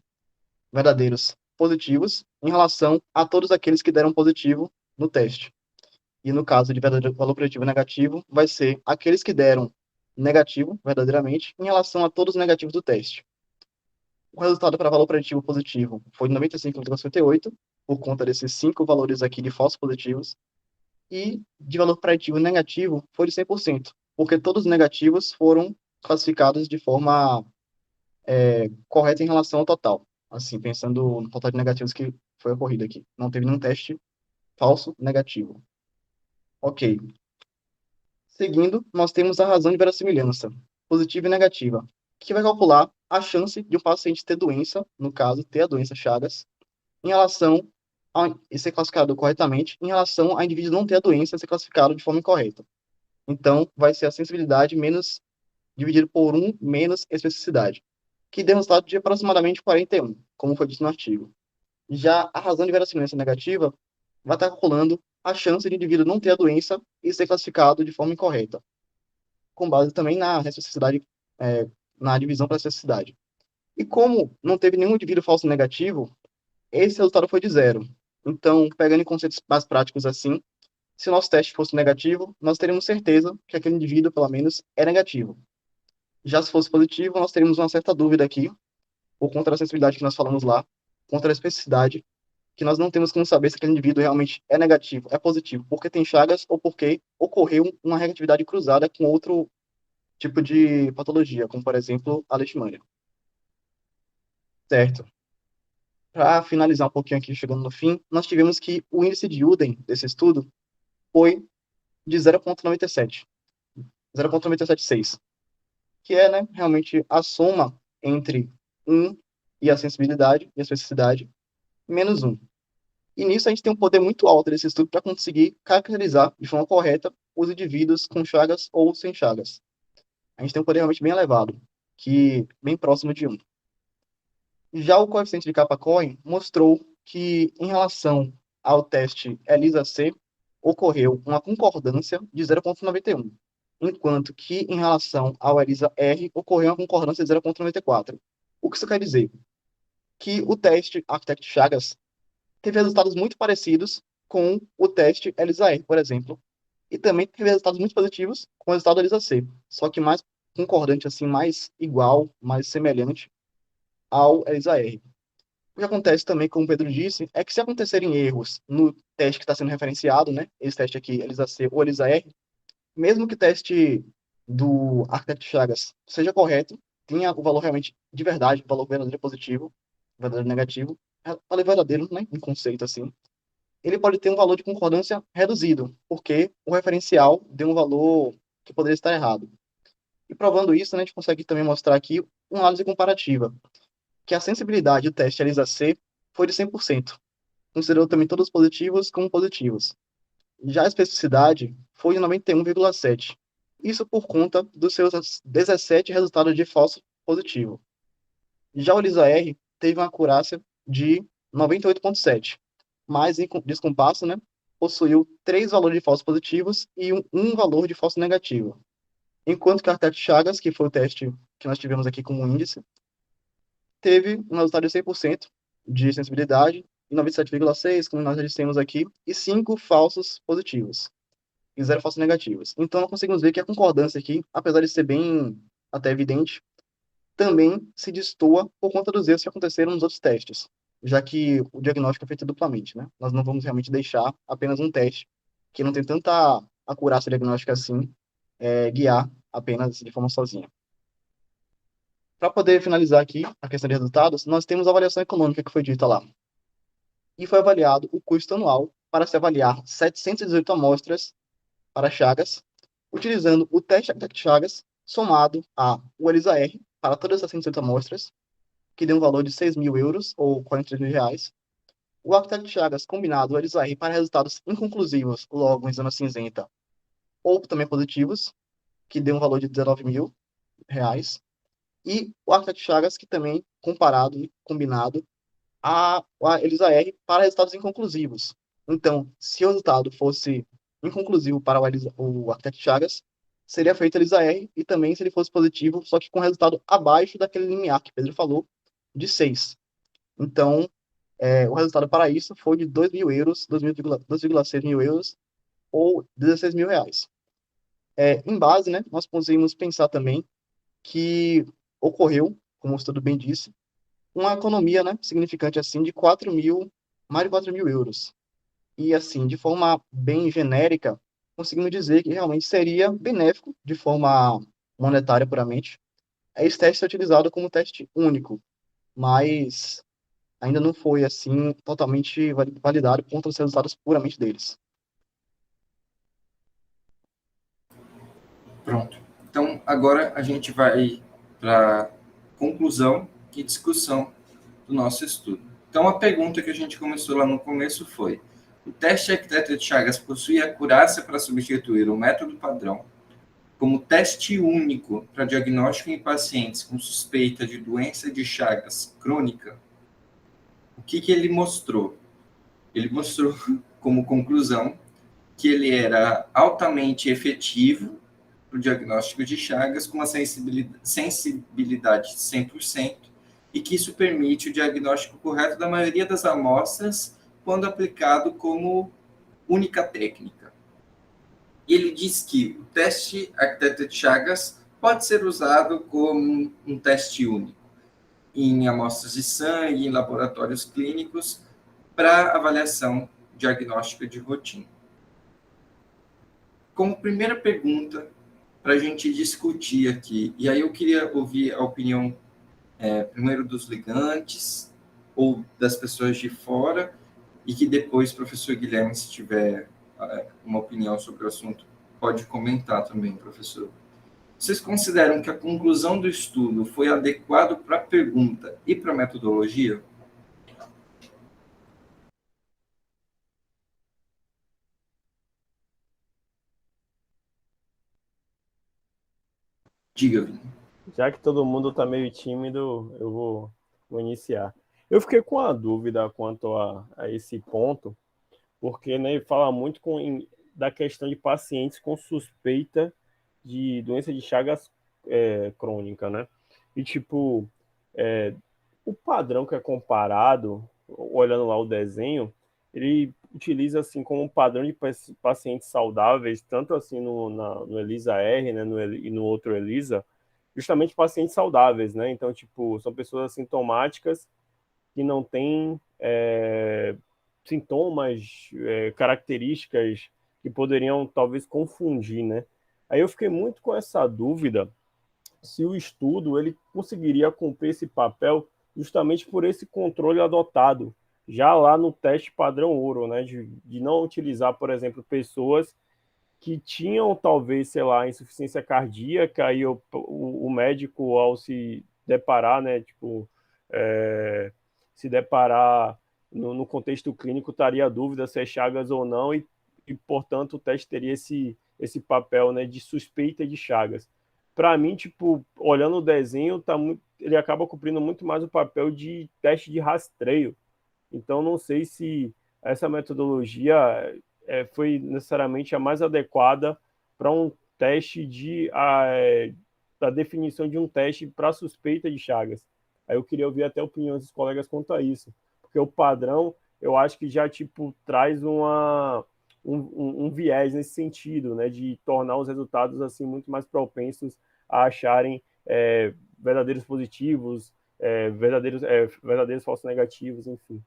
verdadeiros positivos em relação a todos aqueles que deram positivo no teste. E no caso de verdadeiro valor preditivo negativo, vai ser aqueles que deram negativo, verdadeiramente, em relação a todos os negativos do teste. O resultado para valor preditivo positivo foi 95,58, por conta desses 5 valores aqui de falsos positivos, e de valor preditivo negativo foi de 100%, porque todos os negativos foram classificados de forma correta em relação ao total. Assim, pensando no total de negativos que foi ocorrido aqui. Não teve nenhum teste falso negativo. Ok. Seguindo, nós temos a razão de verossimilhança, positiva e negativa, que vai calcular a chance de um paciente ter doença, no caso, ter a doença Chagas, em relação e ser classificado corretamente, em relação a indivíduo não ter a doença e ser classificado de forma incorreta. Então, vai ser a sensibilidade menos dividido por 1 menos especificidade, que deu um resultado de aproximadamente 41, como foi dito no artigo. Já a razão de verossimilhança negativa vai estar calculando a chance de indivíduo não ter a doença e ser classificado de forma incorreta, com base também na especificidade, na divisão para especificidade. E como não teve nenhum indivíduo falso negativo, esse resultado foi de 0. Então, pegando em conceitos mais práticos assim, se o nosso teste fosse negativo, nós teríamos certeza que aquele indivíduo, pelo menos, é negativo. Já se fosse positivo, nós teríamos uma certa dúvida aqui, por conta da sensibilidade que nós falamos lá, contra a especificidade, que nós não temos como saber se aquele indivíduo realmente é negativo, é positivo, porque tem Chagas ou porque ocorreu uma reatividade cruzada com outro tipo de patologia, como, por exemplo, a leishmania. Certo. Para finalizar um pouquinho aqui, chegando no fim, nós tivemos que o índice de Uden desse estudo foi de 0,97, 0,976, que é, né, realmente a soma entre 1 e a sensibilidade e a especificidade, menos 1. E nisso a gente tem um poder muito alto desse estudo para conseguir caracterizar de forma correta os indivíduos com Chagas ou sem Chagas. A gente tem um poder realmente bem elevado, que bem próximo de 1. Já o coeficiente de Kappa-Cohen mostrou que, em relação ao teste ELISA-C, ocorreu uma concordância de 0,91, enquanto que, em relação ao ELISA-R, ocorreu uma concordância de 0,94. O que isso quer dizer? Que o teste Architect-Chagas teve resultados muito parecidos com o teste ELISA-R, por exemplo, e também teve resultados muito positivos com o resultado ELISA-C, só que mais concordante, assim, mais igual, mais semelhante ao ELISA-R. O que acontece também, como o Pedro disse, é que se acontecerem erros no teste que está sendo referenciado, né, esse teste aqui, ELISA-C ou ELISA-R, mesmo que o teste do Architect Chagas seja correto, tenha o valor realmente de verdade, o valor verdadeiro positivo, verdadeiro negativo, valor verdadeiro, né, em conceito assim, ele pode ter um valor de concordância reduzido, porque o referencial deu um valor que poderia estar errado. E provando isso, né, a gente consegue também mostrar aqui uma análise comparativa, que a sensibilidade do teste ELISA-C foi de 100%. Considerou também todos os positivos como positivos. Já a especificidade foi de 91,7%. Isso por conta dos seus 17 resultados de falso positivo. Já o ELISA-R teve uma acurácia de 98,7%, mas em descompasso, né, possuiu 3 valores de falsos positivos e um valor de falso negativo. Enquanto que o Architect Chagas, que foi o teste que nós tivemos aqui como índice, teve um resultado de 100%, de sensibilidade, e 97,6, como nós já dissemos aqui, e 5 falsos positivos, e 0 falsos negativos. Então, nós conseguimos ver que a concordância aqui, apesar de ser bem até evidente, também se destoa por conta dos erros que aconteceram nos outros testes, já que o diagnóstico é feito duplamente, né? Nós não vamos realmente deixar apenas um teste que não tem tanta acurácia diagnóstica assim, guiar apenas de forma sozinha. Para poder finalizar aqui a questão de resultados, nós temos a avaliação econômica que foi dita lá. E foi avaliado o custo anual para se avaliar 718 amostras para Chagas, utilizando o teste de Chagas somado o ELISA-R para todas as 718 amostras, que deu um valor de 6 mil euros, ou 43 mil reais. O Actac Chagas combinado ao ELISA-R para resultados inconclusivos, logo em zona cinzenta, ou também positivos, que deu um valor de 19 mil reais. E o Actac Chagas, que também comparado e combinado a ELISA-R para resultados inconclusivos. Então, se o resultado fosse inconclusivo para o Actac Chagas, seria feito ELISA-R, e também se ele fosse positivo, só que com resultado abaixo daquele limiar que Pedro falou, de 6. Então, o resultado para isso foi de 2 mil euros, 2,6 mil euros, ou 16 mil reais. Em base, né, nós conseguimos pensar também que ocorreu, como o estudo bem disse, uma economia, né, significante assim de mais de 4 mil euros. E assim, de forma bem genérica, conseguimos dizer que realmente seria benéfico, de forma monetária puramente, esse teste ser utilizado como teste único, mas ainda não foi assim totalmente validado contra os resultados puramente deles. Pronto. Então, agora a gente vai para a conclusão e discussão do nosso estudo. Então, a pergunta que a gente começou lá no começo foi: o teste Arquiteto de Chagas possui acurácia para substituir o método padrão como teste único para diagnóstico em pacientes com suspeita de doença de Chagas crônica? O que ele mostrou? Ele mostrou como conclusão que ele era altamente efetivo para o diagnóstico de Chagas, com uma sensibilidade de 100%, e que isso permite o diagnóstico correto da maioria das amostras quando aplicado como única técnica. E ele diz que o teste Arquiteto de Chagas pode ser usado como um teste único em amostras de sangue, em laboratórios clínicos, para avaliação diagnóstica de rotina. Como primeira pergunta, para a gente discutir aqui, e aí eu queria ouvir a opinião primeiro dos ligantes ou das pessoas de fora, e que depois o professor Guilherme, se tiver uma opinião sobre o assunto, pode comentar também, professor. Vocês consideram que a conclusão do estudo foi adequado para a pergunta e para a metodologia? Diga, Vini. Já que todo mundo está meio tímido, eu vou iniciar. Eu fiquei com a dúvida quanto a esse ponto, porque, né, ele fala muito da questão de pacientes com suspeita de doença de Chagas crônica, né? E, tipo, o padrão que é comparado, olhando lá o desenho, ele utiliza, assim, como um padrão de pacientes saudáveis, tanto assim no ELISA-R, né, e no outro ELISA, justamente pacientes saudáveis, né? Então, tipo, são pessoas assintomáticas que não têm sintomas, características que poderiam talvez confundir, né? Aí eu fiquei muito com essa dúvida se o estudo ele conseguiria cumprir esse papel justamente por esse controle adotado já lá no teste padrão ouro, né? De não utilizar, por exemplo, pessoas que tinham talvez, sei lá, insuficiência cardíaca, aí o médico, ao se deparar, né, tipo, se deparar no contexto clínico, estaria a dúvida se é Chagas ou não, e portanto, o teste teria esse papel, né, de suspeita de Chagas. Para mim, tipo, olhando o desenho, ele acaba cumprindo muito mais o papel de teste de rastreio. Então, não sei se essa metodologia foi necessariamente a mais adequada para um teste da definição de um teste para suspeita de Chagas. Aí eu queria ouvir até opiniões dos colegas quanto a isso, Porque o padrão, eu acho que já, tipo, traz um viés nesse sentido, né? De tornar os resultados, assim, muito mais propensos a acharem verdadeiros positivos, verdadeiros falsos negativos, enfim.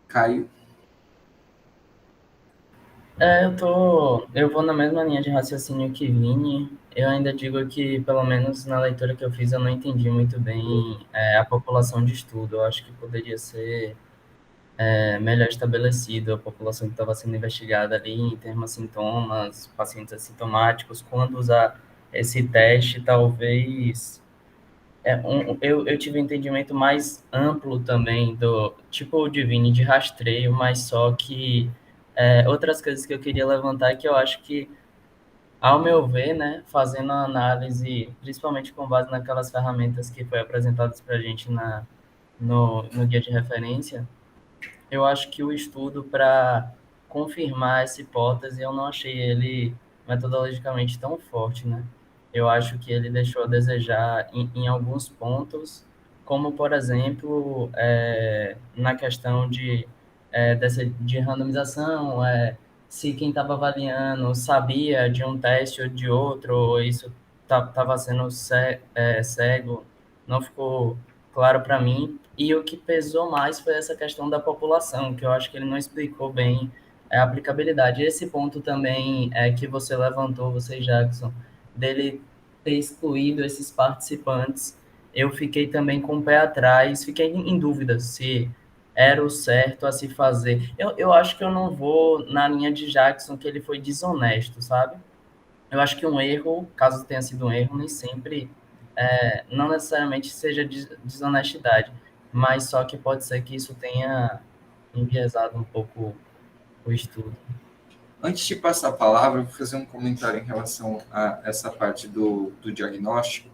Caio? Eu vou na mesma linha de raciocínio que Vini. Eu ainda digo que, pelo menos na leitura que eu fiz, eu não entendi muito bem a população de estudo. Eu acho que poderia ser melhor estabelecido a população que estava sendo investigada ali em termos de sintomas, pacientes assintomáticos. Quando usar esse teste, talvez eu tive um entendimento mais amplo também do tipo o Divine de rastreio, mas só que outras coisas que eu queria levantar é que eu acho que, ao meu ver, né, fazendo a análise, principalmente com base naquelas ferramentas que foi apresentadas para a gente no guia de referência, eu acho que o estudo para confirmar essa hipótese, eu não achei ele metodologicamente tão forte, né? Eu acho que ele deixou a desejar em alguns pontos, como, por exemplo, na questão de randomização, se quem estava avaliando sabia de um teste ou de outro, ou isso estava sendo cego, não ficou claro para mim. E o que pesou mais foi essa questão da população, que eu acho que ele não explicou bem a aplicabilidade. Esse ponto também que você levantou, você, Jackson, dele ter excluído esses participantes, eu fiquei também com o pé atrás, fiquei em dúvida se era o certo a se fazer. Eu acho que eu não vou na linha de Jackson, que ele foi desonesto, sabe? Eu acho que um erro, caso tenha sido um erro, nem sempre, não necessariamente seja desonestidade, mas só que pode ser que isso tenha enviesado um pouco o estudo. Antes de passar a palavra, eu vou fazer um comentário em relação a essa parte do diagnóstico,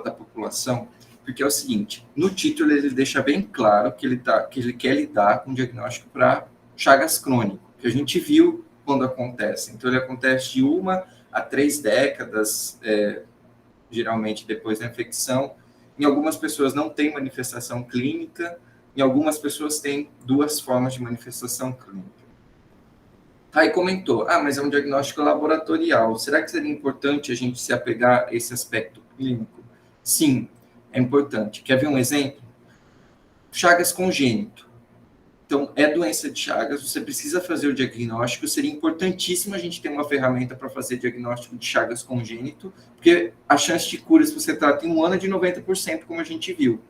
da população, porque é o seguinte, no título ele deixa bem claro que ele quer lidar com diagnóstico para Chagas crônico, que a gente viu quando acontece. Então, ele acontece de 1 a 3 décadas, geralmente depois da infecção. Em algumas pessoas não tem manifestação clínica, em algumas pessoas tem 2 formas de manifestação clínica. Aí comentou, mas é um diagnóstico laboratorial. Será que seria importante a gente se apegar a esse aspecto clínico? Sim, é importante. Quer ver um exemplo? Chagas congênito. Então, é doença de Chagas, você precisa fazer o diagnóstico, seria importantíssimo a gente ter uma ferramenta para fazer diagnóstico de Chagas congênito, porque a chance de cura, se você trata em 1 ano, é de 90%, como a gente viu.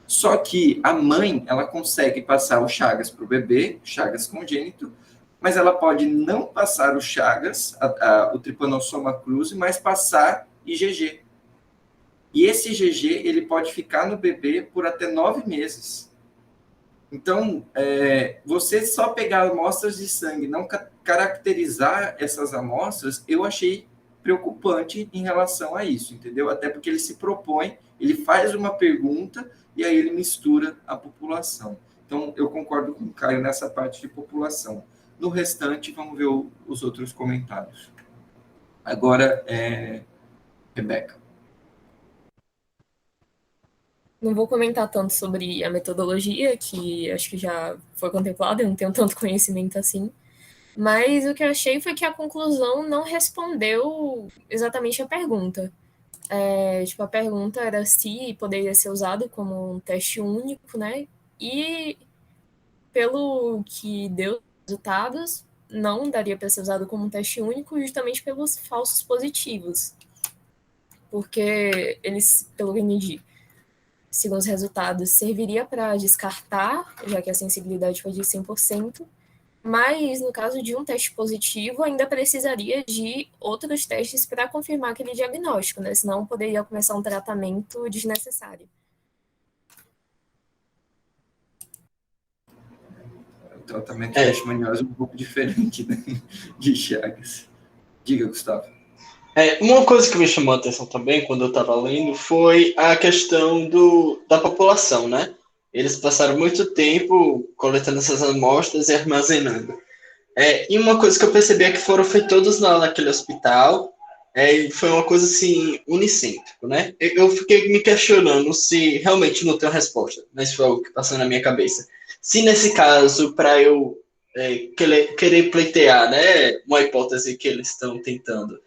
Só que a mãe, ela consegue passar o Chagas para o bebê, Chagas congênito, mas ela pode não passar o Chagas, o Trypanosoma cruzi, mas passar IgG. E esse IgG, ele pode ficar no bebê por até 9 meses. Então, você só pegar amostras de sangue, não caracterizar essas amostras, eu achei preocupante em relação a isso, entendeu? Até porque ele se propõe, ele faz uma pergunta e aí ele mistura a população. Então, eu concordo com o Caio nessa parte de população. No restante, vamos ver os outros comentários. Agora, Rebeca. Não vou comentar tanto sobre a metodologia, que acho que já foi contemplada, eu não tenho tanto conhecimento assim. Mas o que eu achei foi que a conclusão não respondeu exatamente a pergunta. A pergunta era se poderia ser usado como um teste único, né? E pelo que deu resultados, não daria para ser usado como um teste único justamente pelos falsos positivos. Porque eles, pelo que eu entendi, segundo os resultados, serviria para descartar, já que a sensibilidade foi de 100%, mas no caso de um teste positivo, ainda precisaria de outros testes para confirmar aquele diagnóstico, né? Senão poderia começar um tratamento desnecessário. O tratamento de leishmaniose é um pouco diferente, né, de Chagas. Diga, Gustavo. Uma coisa que me chamou a atenção também, quando eu estava lendo, foi a questão da população, né? Eles passaram muito tempo coletando essas amostras e armazenando. E uma coisa que eu percebi é que foram feitos todos lá naquele hospital, Foi uma coisa assim, unicêntrico, né? Eu fiquei me questionando se realmente não tem uma resposta, mas foi algo que passou na minha cabeça. Se nesse caso, para eu querer pleitear, né, uma hipótese que eles estão tentando,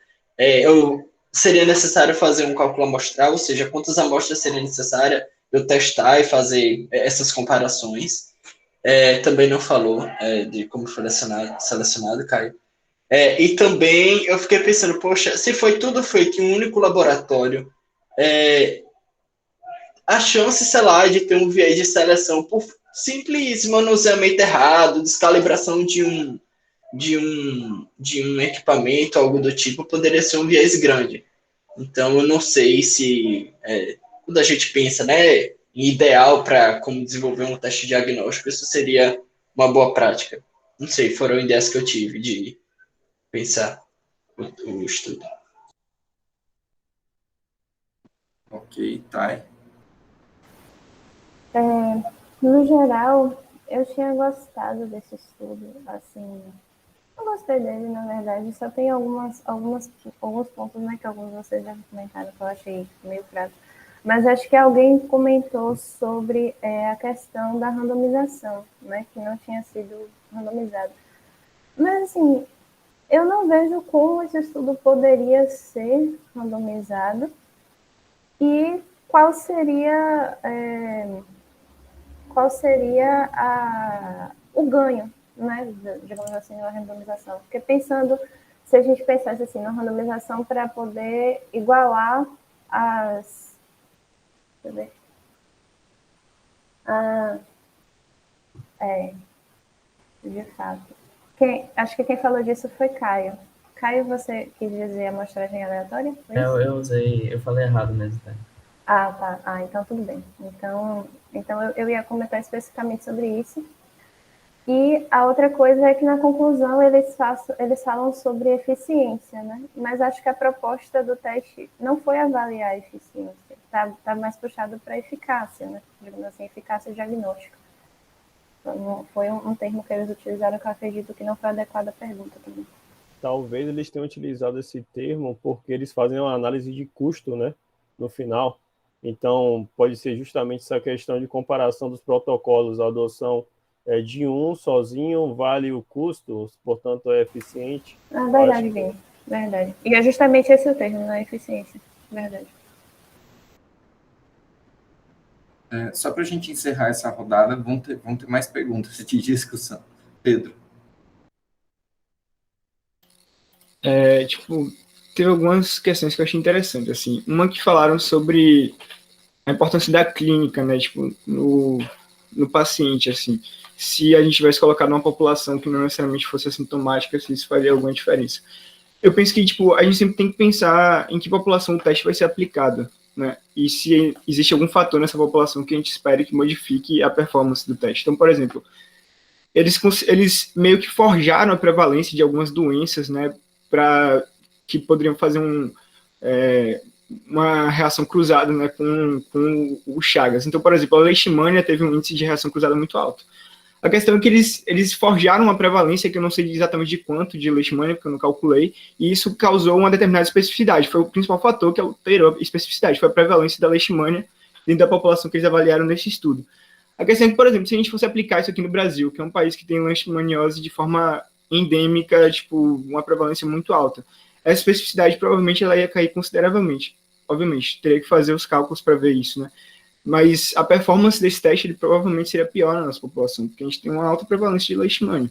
seria necessário fazer um cálculo amostral, ou seja, quantas amostras seria necessária eu testar e fazer essas comparações. Também não falou de como foi selecionado, Caio. E também eu fiquei pensando, poxa, se foi tudo feito em um único laboratório, a chance, sei lá, de ter um viés de seleção por simples manuseamento errado, descalibração de um equipamento, algo do tipo, poderia ser um viés grande. Então, eu não sei se, quando a gente pensa, né, em ideal para como desenvolver um teste diagnóstico, isso seria uma boa prática. Não sei, foram ideias que eu tive de pensar o estudo. Ok, Thay. No geral, eu tinha gostado desse estudo, assim, eu gostei dele, na verdade, só tem alguns pontos, né, que alguns de vocês já comentaram que eu achei meio fraco, mas acho que alguém comentou sobre a questão da randomização, né, que não tinha sido randomizado. Mas, assim, eu não vejo como esse estudo poderia ser randomizado e qual seria o ganho, né, digamos assim, na randomização. Porque se a gente pensasse assim, na randomização para poder igualar as... Deixa eu ver. De fato. Acho que quem falou disso foi Caio. Caio, você quis dizer amostragem aleatória? Eu falei errado mesmo, tá? Tá. Então tudo bem. Então eu ia comentar especificamente sobre isso. E a outra coisa é que na conclusão eles falam sobre eficiência, né? Mas acho que a proposta do teste não foi avaliar a eficiência, tá mais puxado para eficácia, né? Digamos assim, eficácia diagnóstica. Então, foi um termo que eles utilizaram que eu acredito que não foi adequado à pergunta também. Talvez eles tenham utilizado esse termo porque eles fazem uma análise de custo, né, no final. Então, pode ser justamente essa questão de comparação dos protocolos, a adoção de um sozinho vale o custo, portanto é eficiente. Verdade, Vini. Verdade. E é justamente esse o termo, né? Eficiência. Verdade. Só para a gente encerrar essa rodada, vão ter mais perguntas de discussão. Pedro. Teve algumas questões que eu achei interessantes, assim. Uma que falaram sobre a importância da clínica, né, tipo, no paciente, assim. Se a gente tivesse colocado uma população que não necessariamente fosse assintomática, se isso faria alguma diferença. Eu penso que, tipo, a gente sempre tem que pensar em que população o teste vai ser aplicado, né, e se existe algum fator nessa população que a gente espere que modifique a performance do teste. Então, por exemplo, eles meio que forjaram a prevalência de algumas doenças, né, para que poderiam fazer uma reação cruzada, né, com o Chagas. Então, por exemplo, a leishmania teve um índice de reação cruzada muito alto. A questão é que eles forjaram uma prevalência que eu não sei exatamente de quanto de leishmania, porque eu não calculei, e isso causou uma determinada especificidade. Foi o principal fator que alterou a especificidade, foi a prevalência da leishmania dentro da população que eles avaliaram nesse estudo. A questão é que, por exemplo, se a gente fosse aplicar isso aqui no Brasil, que é um país que tem leishmaniose de forma endêmica, tipo, uma prevalência muito alta, essa especificidade provavelmente ela ia cair consideravelmente. Obviamente, teria que fazer os cálculos para ver isso, né? Mas a performance desse teste ele provavelmente seria pior na nossa população, porque a gente tem uma alta prevalência de leishmania.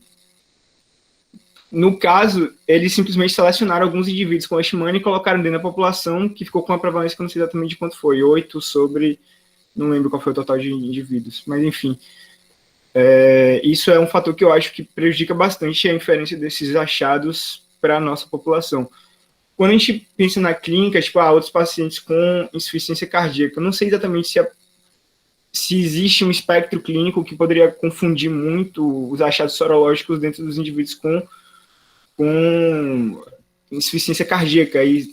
No caso, eles simplesmente selecionaram alguns indivíduos com leishmania e colocaram dentro da população, que ficou com uma prevalência que eu não sei exatamente de quanto foi, 8 sobre... não lembro qual foi o total de indivíduos, mas enfim. Isso é um fator que eu acho que prejudica bastante a inferência desses achados para a nossa população. Quando a gente pensa na clínica, tipo, outros pacientes com insuficiência cardíaca, eu não sei exatamente se existe um espectro clínico que poderia confundir muito os achados sorológicos dentro dos indivíduos com insuficiência cardíaca, e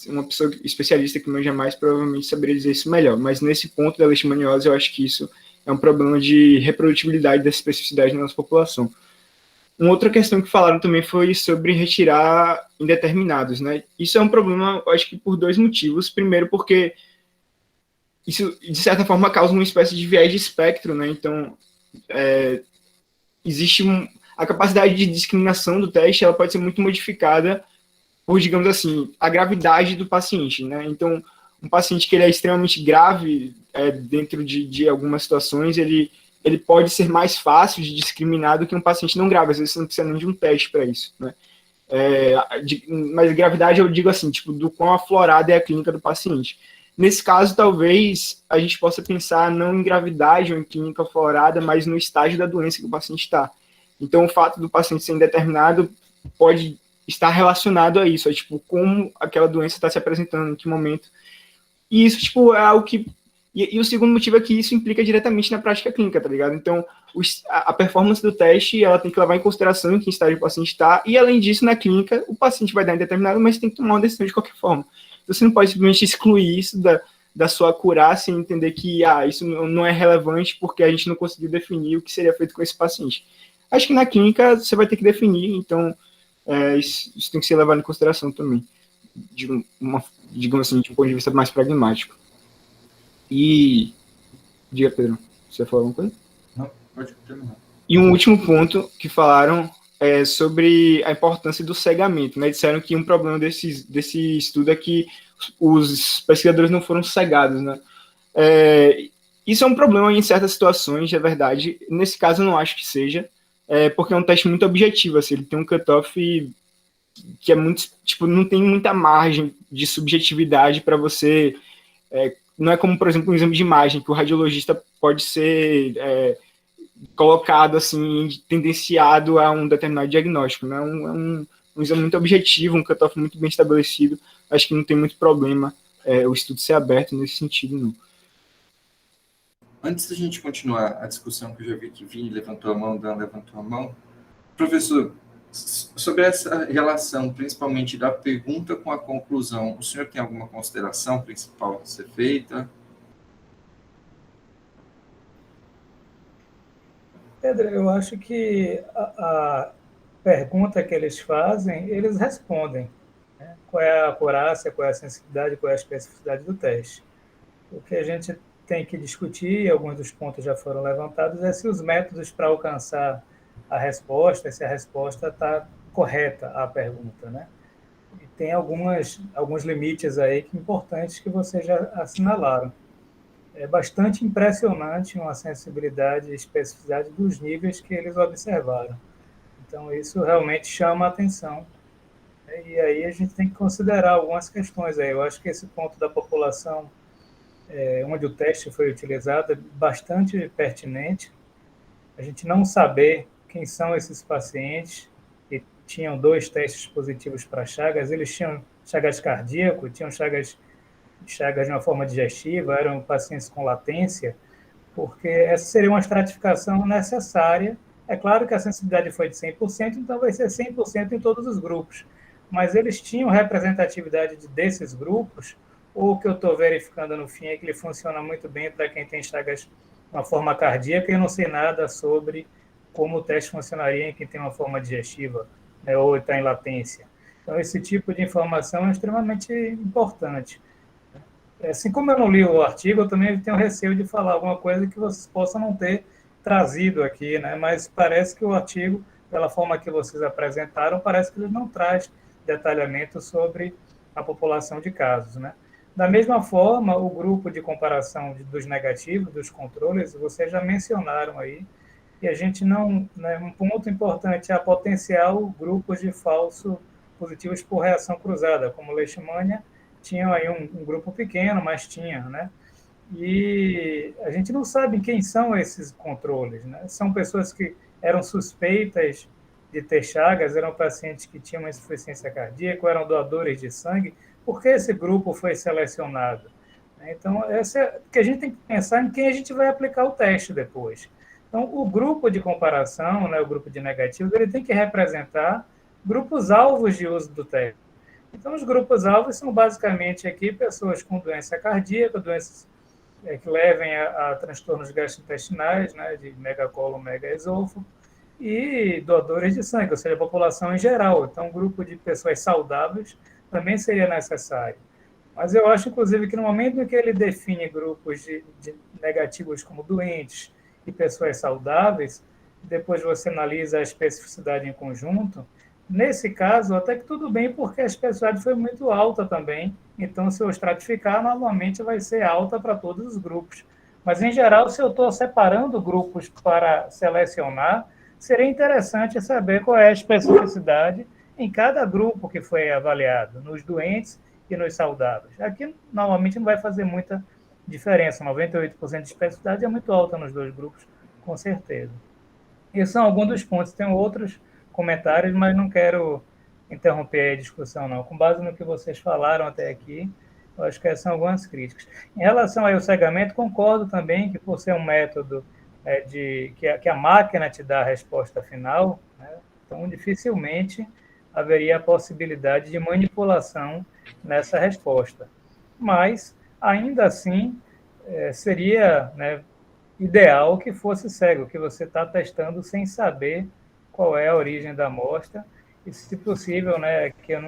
uma pessoa especialista que manja mais provavelmente saberia dizer isso melhor, mas nesse ponto da leishmaniose eu acho que isso é um problema de reprodutibilidade dessa especificidade na nossa população. Uma outra questão que falaram também foi sobre retirar indeterminados, né? Isso é um problema, eu acho que por dois motivos. Primeiro, porque isso, de certa forma, causa uma espécie de viés de espectro, né? Então, existe a capacidade de discriminação do teste, ela pode ser muito modificada por, digamos assim, a gravidade do paciente, né? Então, um paciente que ele é extremamente grave dentro de algumas situações, ele pode ser mais fácil de discriminar do que um paciente não grave. Às vezes você não precisa nem de um teste para isso, né? Mas gravidade eu digo assim, tipo, do quão aflorada é a clínica do paciente. Nesse caso, talvez a gente possa pensar não em gravidade ou em clínica aflorada, mas no estágio da doença que o paciente está. Então, o fato do paciente ser indeterminado pode estar relacionado a isso, tipo, como aquela doença está se apresentando, em que momento. E isso, tipo, é algo que... E o segundo motivo é que isso implica diretamente na prática clínica, tá ligado? Então, a performance do teste, ela tem que levar em consideração em que estágio o paciente está, e além disso, na clínica, o paciente vai dar indeterminado, mas tem que tomar uma decisão de qualquer forma. Então, você não pode simplesmente excluir isso da sua acurácia e entender que isso não é relevante porque a gente não conseguiu definir o que seria feito com esse paciente. Acho que na clínica você vai ter que definir, então isso tem que ser levado em consideração também, digamos assim, de um ponto de vista mais pragmático. E... Diga, Pedro, você falou alguma coisa? Não, pode terminar. E um último ponto que falaram é sobre a importância do cegamento, né? Disseram que um problema desse estudo é que os pesquisadores não foram cegados, né? Isso é um problema em certas situações, é verdade. Nesse caso, eu não acho que seja, porque é um teste muito objetivo, assim, ele tem um cutoff que é muito, tipo, não tem muita margem de subjetividade para você... não é como, por exemplo, um exame de imagem, que o radiologista pode ser colocado, assim, tendenciado a um determinado diagnóstico, né? Um exame muito objetivo, um cutoff muito bem estabelecido. Acho que não tem muito problema o estudo ser aberto nesse sentido, não. Antes da gente continuar a discussão, que eu já vi que Vini levantou a mão, Dan levantou a mão, professor, sobre essa relação, principalmente da pergunta com a conclusão, o senhor tem alguma consideração principal a ser feita? Pedro, eu acho que a pergunta que eles fazem, eles respondem, né? Qual é a acurácia, qual é a sensibilidade, qual é a especificidade do teste. O que a gente tem que discutir, e alguns dos pontos já foram levantados, é se os métodos para alcançar a resposta, se a resposta está correta à pergunta, né? E tem alguns limites aí importantes que vocês já assinalaram. É bastante impressionante uma sensibilidade e especificidade dos níveis que eles observaram. Então, isso realmente chama a atenção. E aí a gente tem que considerar algumas questões aí. Eu acho que esse ponto da população, onde o teste foi utilizado, é bastante pertinente. A gente não saber quem são esses pacientes que tinham 2 testes positivos para Chagas, eles tinham Chagas cardíaco, tinham Chagas de uma forma digestiva, eram pacientes com latência, porque essa seria uma estratificação necessária. É claro que a sensibilidade foi de 100%, então vai ser 100% em todos os grupos, mas eles tinham representatividade desses grupos, ou o que eu estou verificando no fim é que ele funciona muito bem para quem tem Chagas de uma forma cardíaca, e eu não sei nada sobre como o teste funcionaria em quem tem uma forma digestiva, né, ou está em latência. Então, esse tipo de informação é extremamente importante. Assim como eu não li o artigo, eu também tenho receio de falar alguma coisa que vocês possam não ter trazido aqui, né? Mas parece que o artigo, pela forma que vocês apresentaram, parece que ele não traz detalhamento sobre a população de casos, né? Da mesma forma, o grupo de comparação dos negativos, dos controles, vocês já mencionaram aí, e a gente não... Né, um ponto importante é a potencial grupos de falso positivos por reação cruzada, como leishmania. Tinha aí um grupo pequeno, mas tinha, né? E a gente não sabe quem são esses controles, né? São pessoas que eram suspeitas de ter Chagas, eram pacientes que tinham insuficiência cardíaca, eram doadores de sangue. Por que esse grupo foi selecionado? Então, que a gente tem que pensar em quem a gente vai aplicar o teste depois. Então, o grupo de comparação, né, o grupo de negativos, ele tem que representar grupos alvos de uso do teste. Então, os grupos-alvos são basicamente aqui pessoas com doença cardíaca, doenças que levem a transtornos gastrointestinais, né, de megacólon, megaesôfago, e doadores de sangue, ou seja, a população em geral. Então, um grupo de pessoas saudáveis também seria necessário. Mas eu acho, inclusive, que no momento em que ele define grupos de negativos como doentes e pessoas saudáveis, depois você analisa a especificidade em conjunto, nesse caso, até que tudo bem, porque a especificidade foi muito alta também, então, se eu estratificar, normalmente vai ser alta para todos os grupos. Mas, em geral, se eu estou separando grupos para selecionar, seria interessante saber qual é a especificidade em cada grupo que foi avaliado, nos doentes e nos saudáveis. Aqui, normalmente, não vai fazer muita diferença. 98% de especificidade é muito alta nos dois grupos, com certeza. Esses são alguns dos pontos. Tem outros comentários, mas não quero interromper a discussão, não. Com base no que vocês falaram até aqui, eu acho que essas são algumas críticas. Em relação ao cegamento, concordo também que, por ser um método que a máquina te dá a resposta final, né, então dificilmente haveria a possibilidade de manipulação nessa resposta. Mas, ainda assim, seria, né, ideal que fosse cego, que você está testando sem saber qual é a origem da amostra, e, se possível, né, que eu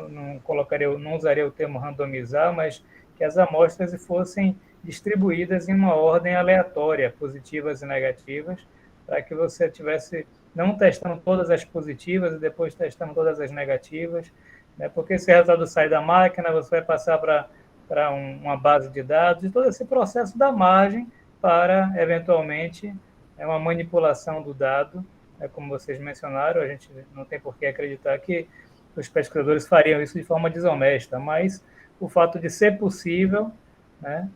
não usaria o termo randomizar, mas que as amostras fossem distribuídas em uma ordem aleatória, positivas e negativas, para que você tivesse não testando todas as positivas e depois testando todas as negativas, né, porque esse resultado sai da máquina, você vai passar para uma base de dados, e todo esse processo dá margem para, eventualmente, uma manipulação do dado, como vocês mencionaram. A gente não tem por que acreditar que os pesquisadores fariam isso de forma desonesta, mas o fato de ser possível, né,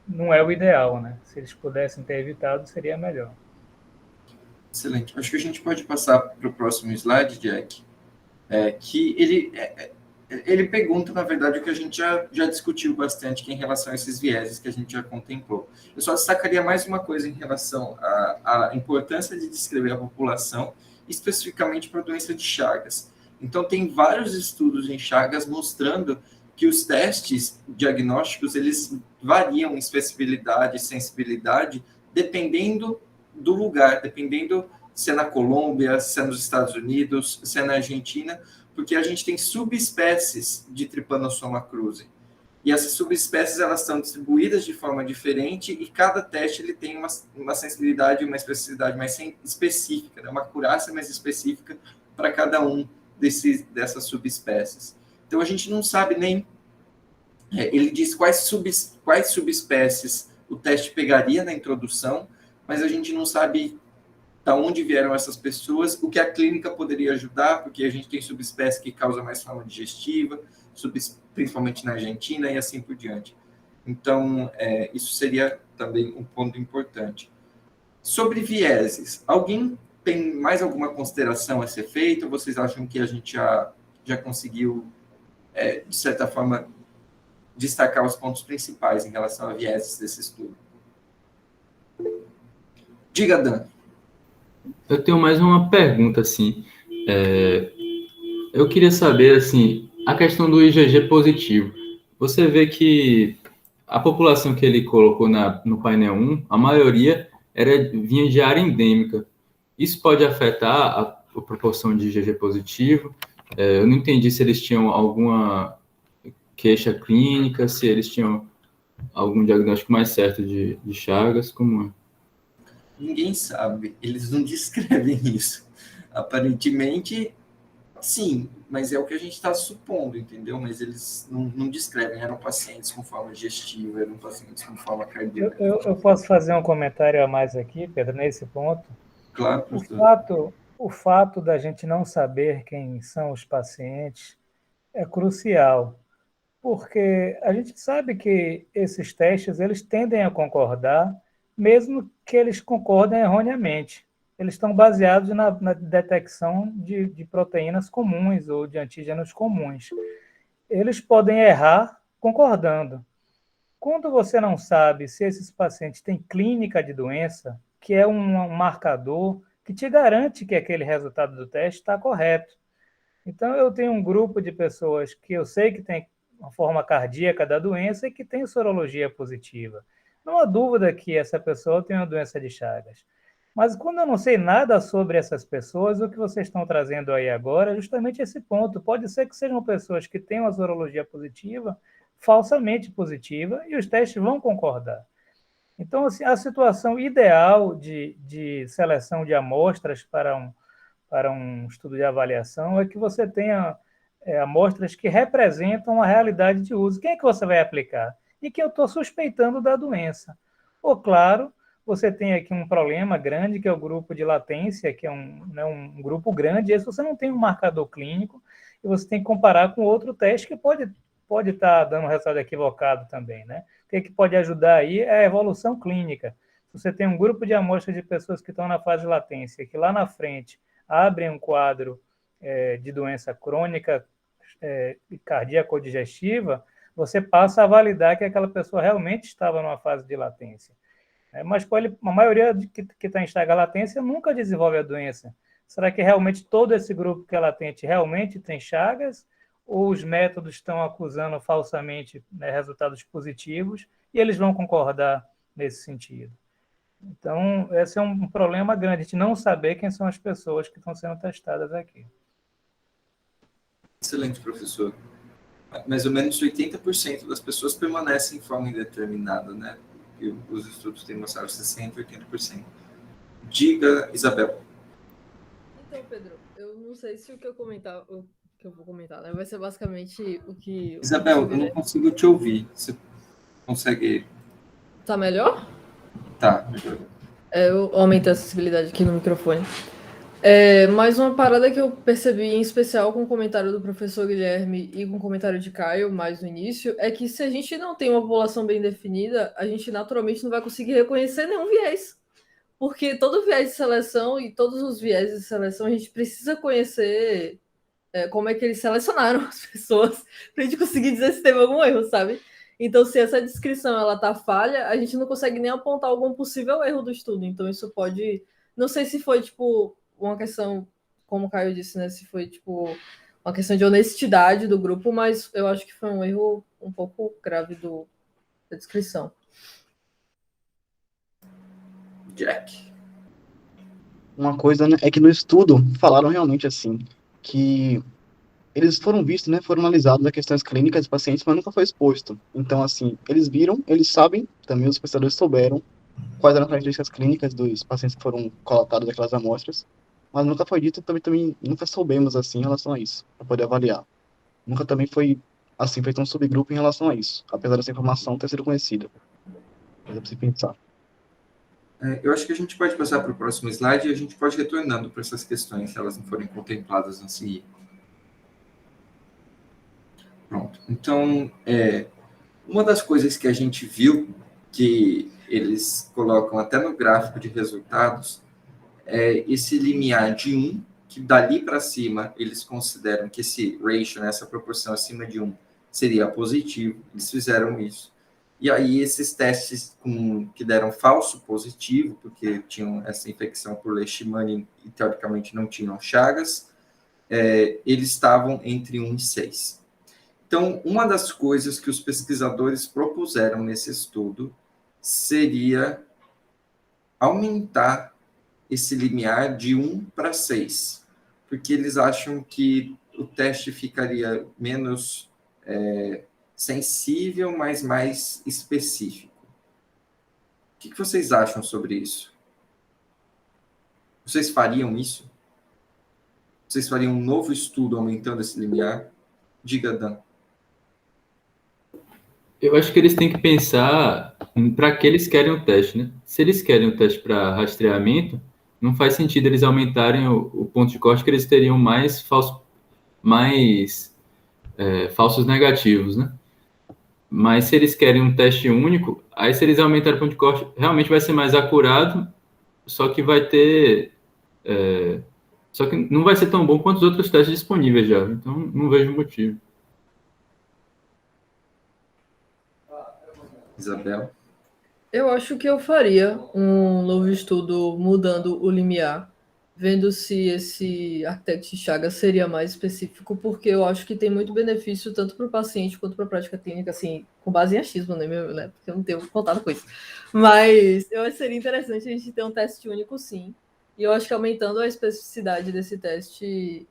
não é o ideal, né? Se eles pudessem ter evitado, seria melhor. Excelente. Acho que a gente pode passar para o próximo slide, Jack, que ele pergunta, na verdade, o que a gente já discutiu bastante, que é em relação a esses vieses que a gente já contemplou. Eu só destacaria mais uma coisa em relação à importância de descrever a população, especificamente para a doença de Chagas. Então, tem vários estudos em Chagas mostrando que os testes diagnósticos, eles variam em especificidade e sensibilidade, dependendo do lugar, dependendo se é na Colômbia, se é nos Estados Unidos, se é na Argentina, porque a gente tem subespécies de Trypanosoma cruzi. E essas subespécies, elas estão distribuídas de forma diferente, e cada teste ele tem uma sensibilidade e uma especificidade mais específica, né? Uma acurácia mais específica para cada um dessas subespécies. Então, a gente não sabe nem... ele diz quais subespécies o teste pegaria na introdução, mas a gente não sabe da onde vieram essas pessoas, o que a clínica poderia ajudar, porque a gente tem subespécie que causa mais forma digestiva, principalmente na Argentina, e assim por diante. Então, isso seria também um ponto importante. Sobre vieses, alguém tem mais alguma consideração a ser feita? Ou vocês acham que a gente já conseguiu, de certa forma, destacar os pontos principais em relação a vieses desse estudo? Diga, Dan. Eu tenho mais uma pergunta, assim. Eu queria saber, assim, a questão do IgG positivo. Você vê que a população que ele colocou no painel 1, a maioria vinha de área endêmica. Isso pode afetar a proporção de IgG positivo? Eu não entendi se eles tinham alguma queixa clínica, se eles tinham algum diagnóstico mais certo de Chagas, como é? Ninguém sabe, eles não descrevem isso. Aparentemente, sim, mas é o que a gente está supondo, entendeu? Mas eles não descrevem, eram pacientes com forma digestiva, eram pacientes com forma cardíaca. Eu posso fazer um comentário a mais aqui, Pedro, nesse ponto? Claro, professor. O fato da gente não saber quem são os pacientes é crucial, porque a gente sabe que esses testes eles tendem a concordar, mesmo que eles concordem erroneamente. Eles estão baseados na detecção de proteínas comuns ou de antígenos comuns. Eles podem errar concordando. Quando você não sabe se esses pacientes têm clínica de doença, que é um marcador que te garante que aquele resultado do teste está correto. Então, eu tenho um grupo de pessoas que eu sei que tem uma forma cardíaca da doença e que tem sorologia positiva. Não há dúvida que essa pessoa tem uma doença de Chagas. Mas quando eu não sei nada sobre essas pessoas, o que vocês estão trazendo aí agora é justamente esse ponto. Pode ser que sejam pessoas que tenham a sorologia positiva, falsamente positiva, e os testes vão concordar. Então, assim, a situação ideal de seleção de amostras para um estudo de avaliação é que você tenha amostras que representam a realidade de uso. Quem é que você vai aplicar? E que eu estou suspeitando da doença. Ou, claro, você tem aqui um problema grande, que é o grupo de latência, que é um grupo grande, e aí você não tem um marcador clínico, e você tem que comparar com outro teste que pode estar dando um resultado equivocado também, né? O que pode ajudar aí é a evolução clínica. Se você tem um grupo de amostras de pessoas que estão na fase de latência, que lá na frente abrem um quadro de doença crônica cardíaca ou digestiva, você passa a validar que aquela pessoa realmente estava numa fase de latência. Mas a maioria que está em estágio de latência nunca desenvolve a doença. Será que realmente todo esse grupo que é latente realmente tem Chagas? Ou os métodos estão acusando falsamente, né, resultados positivos e eles vão concordar nesse sentido? Então, esse é um problema grande, a gente não saber quem são as pessoas que estão sendo testadas aqui. Excelente, professor. Mais ou menos 80% das pessoas permanecem em forma indeterminada, né? E os estudos têm mostrado 60%, 80%. Diga, Isabel. Então, Pedro, eu não sei se o que eu vou comentar, né? Vai ser basicamente o que... Isabel, eu não consigo te ouvir. Você consegue... Tá melhor? Tá, melhor. Eu aumentei a acessibilidade aqui no microfone. Mas uma parada que eu percebi, em especial com o comentário do professor Guilherme e com o comentário de Caio, mais no início, é que se a gente não tem uma população bem definida, a gente naturalmente não vai conseguir reconhecer nenhum viés. Porque todo viés de seleção e todos os viés de seleção, a gente precisa conhecer como é que eles selecionaram as pessoas para a gente conseguir dizer se teve algum erro, sabe? Então, se essa descrição ela tá falha, a gente não consegue nem apontar algum possível erro do estudo. Então, isso pode... Não sei se foi, tipo, uma questão, como o Caio disse, né? Se foi, tipo, uma questão de honestidade do grupo, mas eu acho que foi um erro um pouco grave da descrição. Jack. Uma coisa, né, é que no estudo falaram realmente assim, que eles foram vistos, né, foram analisados as questões clínicas dos pacientes, mas nunca foi exposto. Então, assim, eles viram, eles sabem, também os pesquisadores souberam quais eram as características clínicas dos pacientes que foram coletados daquelas amostras, mas nunca foi dito, também nunca soubemos, assim, em relação a isso, para poder avaliar. Nunca também foi, assim, feito um subgrupo em relação a isso, apesar dessa informação ter sido conhecida. Mas é preciso pensar. Eu acho que a gente pode passar para o próximo slide e a gente pode ir retornando para essas questões, se elas não forem contempladas a seguir. Pronto. Então, uma das coisas que a gente viu, que eles colocam até no gráfico de resultados, é esse limiar de 1, que dali para cima eles consideram que esse ratio, né, essa proporção acima de 1, seria positivo. Eles fizeram isso. E aí esses testes que deram falso positivo, porque tinham essa infecção por Leishmania e teoricamente não tinham Chagas, eles estavam entre 1 e 6. Então, uma das coisas que os pesquisadores propuseram nesse estudo seria aumentar esse limiar de 1 para 6, porque eles acham que o teste ficaria menos sensível, mas mais específico. O que vocês acham sobre isso? Vocês fariam isso? Vocês fariam um novo estudo aumentando esse limiar? Diga, Dan. Eu acho que eles têm que pensar para que eles querem o teste, né? Se eles querem o teste para rastreamento, não faz sentido eles aumentarem o ponto de corte, que eles teriam mais falsos negativos, né? Mas se eles querem um teste único, aí se eles aumentarem o ponto de corte, realmente vai ser mais acurado, só que vai ter... só que não vai ser tão bom quanto os outros testes disponíveis já. Então, não vejo motivo. Isabel? Eu acho que eu faria um novo estudo mudando o limiar, vendo se esse Architect Chagas seria mais específico, porque eu acho que tem muito benefício tanto para o paciente quanto para a prática clínica, assim, com base em achismo, né? Porque eu não tenho contato com isso. Mas eu acho que seria interessante a gente ter um teste único, sim. E eu acho que aumentando a especificidade desse teste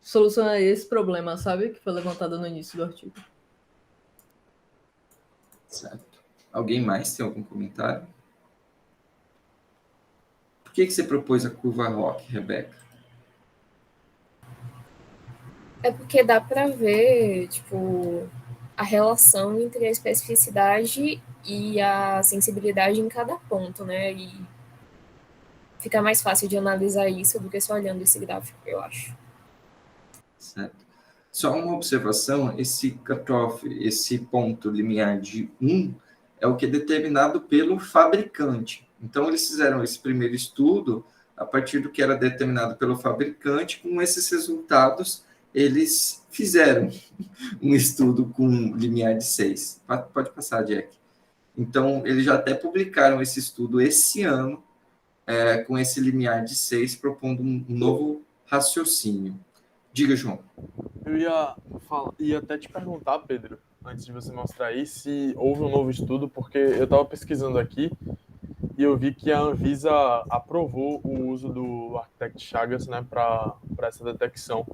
soluciona esse problema, sabe? Que foi levantado no início do artigo. Certo. Alguém mais tem algum comentário? Por que você propôs a curva ROC, Rebeca? É porque dá para ver, tipo, a relação entre a especificidade e a sensibilidade em cada ponto, né? E fica mais fácil de analisar isso do que só olhando esse gráfico, eu acho. Certo. Só uma observação, esse cutoff, esse ponto limiar de 1, é o que é determinado pelo fabricante. Então, eles fizeram esse primeiro estudo a partir do que era determinado pelo fabricante. Com esses resultados, eles fizeram um estudo com limiar de 6. Pode passar, Jack. Então, eles já até publicaram esse estudo esse ano, com esse limiar de 6, propondo um novo raciocínio. Diga, João. Eu ia até te perguntar, Pedro, antes de você mostrar aí, se houve um novo estudo, porque eu estava pesquisando aqui e eu vi que a Anvisa aprovou o uso do Architect Chagas, né, para essa detecção.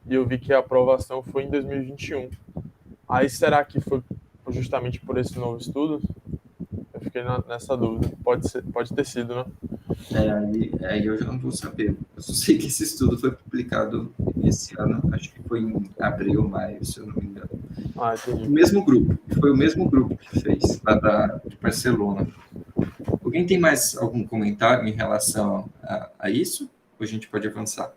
E eu vi que a aprovação foi em 2021. Aí será que foi justamente por esse novo estudo? Eu fiquei nessa dúvida. Pode ter sido, né? Aí eu já não vou saber. Eu só sei que esse estudo foi publicado esse ano, acho que foi em abril, maio, se eu não me engano. Entendi. O mesmo grupo, foi o mesmo grupo que fez, lá de Barcelona. Alguém tem mais algum comentário em relação a isso? Ou a gente pode avançar?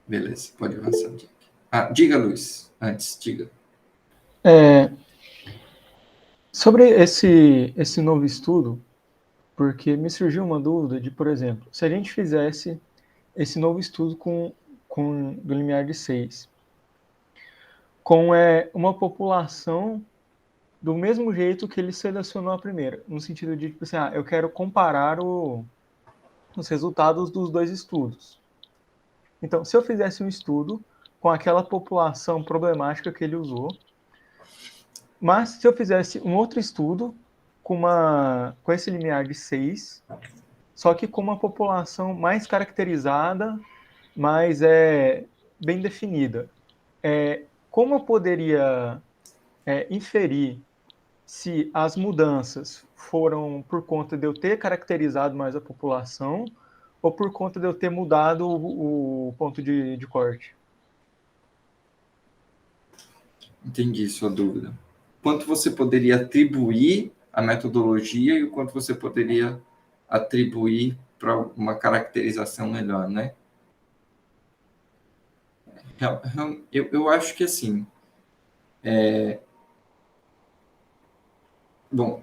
Beleza, pode avançar, Jack. Diga, Luiz, antes, diga. Sobre esse novo estudo, porque me surgiu uma dúvida de, por exemplo, se a gente fizesse esse novo estudo do limiar de 6, com uma população do mesmo jeito que ele selecionou a primeira, no sentido de, tipo assim, eu quero comparar os resultados dos dois estudos. Então, se eu fizesse um estudo com aquela população problemática que ele usou, mas se eu fizesse um outro estudo com esse limiar de 6, só que com uma população mais caracterizada, mais bem definida, como eu poderia inferir se as mudanças foram por conta de eu ter caracterizado mais a população ou por conta de eu ter mudado o ponto de corte? Entendi sua dúvida. Quanto você poderia atribuir à metodologia e o quanto você poderia atribuir para uma caracterização melhor, né? Eu acho que assim, bom,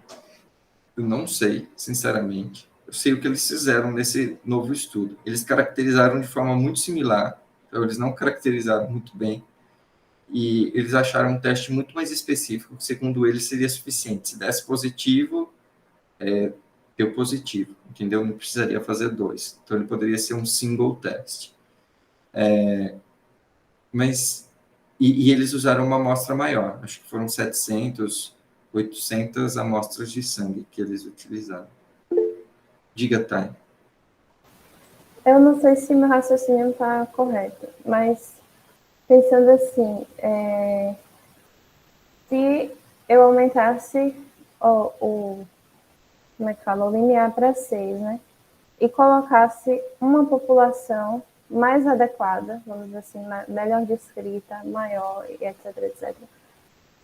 eu não sei, sinceramente. Eu sei o que eles fizeram nesse novo estudo. Eles caracterizaram de forma muito similar, então eles não caracterizaram muito bem, e eles acharam um teste muito mais específico, que segundo eles seria suficiente. Se desse positivo, deu positivo, entendeu? Não precisaria fazer 2. Então ele poderia ser um single test. Mas e eles usaram uma amostra maior, acho que foram 700, 800 amostras de sangue que eles utilizaram. Diga, Thay. Eu não sei se meu raciocínio está correto, mas pensando assim, se eu aumentasse como é que fala, o limiar para 6, né? E colocasse uma população mais adequada, vamos dizer assim, melhor descrita, maior, etc, etc,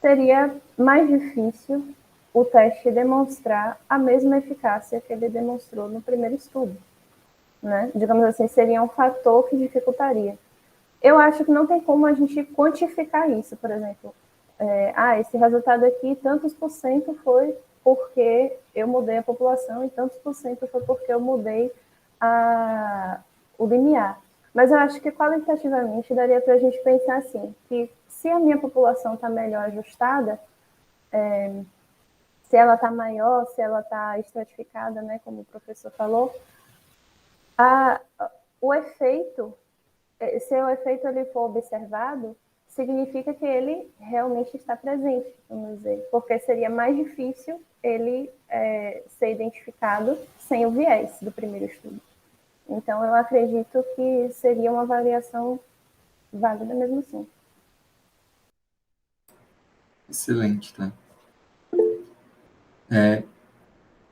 seria mais difícil o teste demonstrar a mesma eficácia que ele demonstrou no primeiro estudo, né? Digamos assim, seria um fator que dificultaria. Eu acho que não tem como a gente quantificar isso, por exemplo. Esse resultado aqui, tantos por cento foi porque eu mudei a população e tantos por cento foi porque eu mudei o limiar. Mas eu acho que qualitativamente daria para a gente pensar assim, que se a minha população está melhor ajustada, se ela está maior, se ela está estratificada, né, como o professor falou, O efeito, se o efeito ele for observado, significa que ele realmente está presente, vamos dizer, porque seria mais difícil ele ser identificado sem o viés do primeiro estudo. Então, eu acredito que seria uma avaliação válida mesmo assim. Excelente, tá?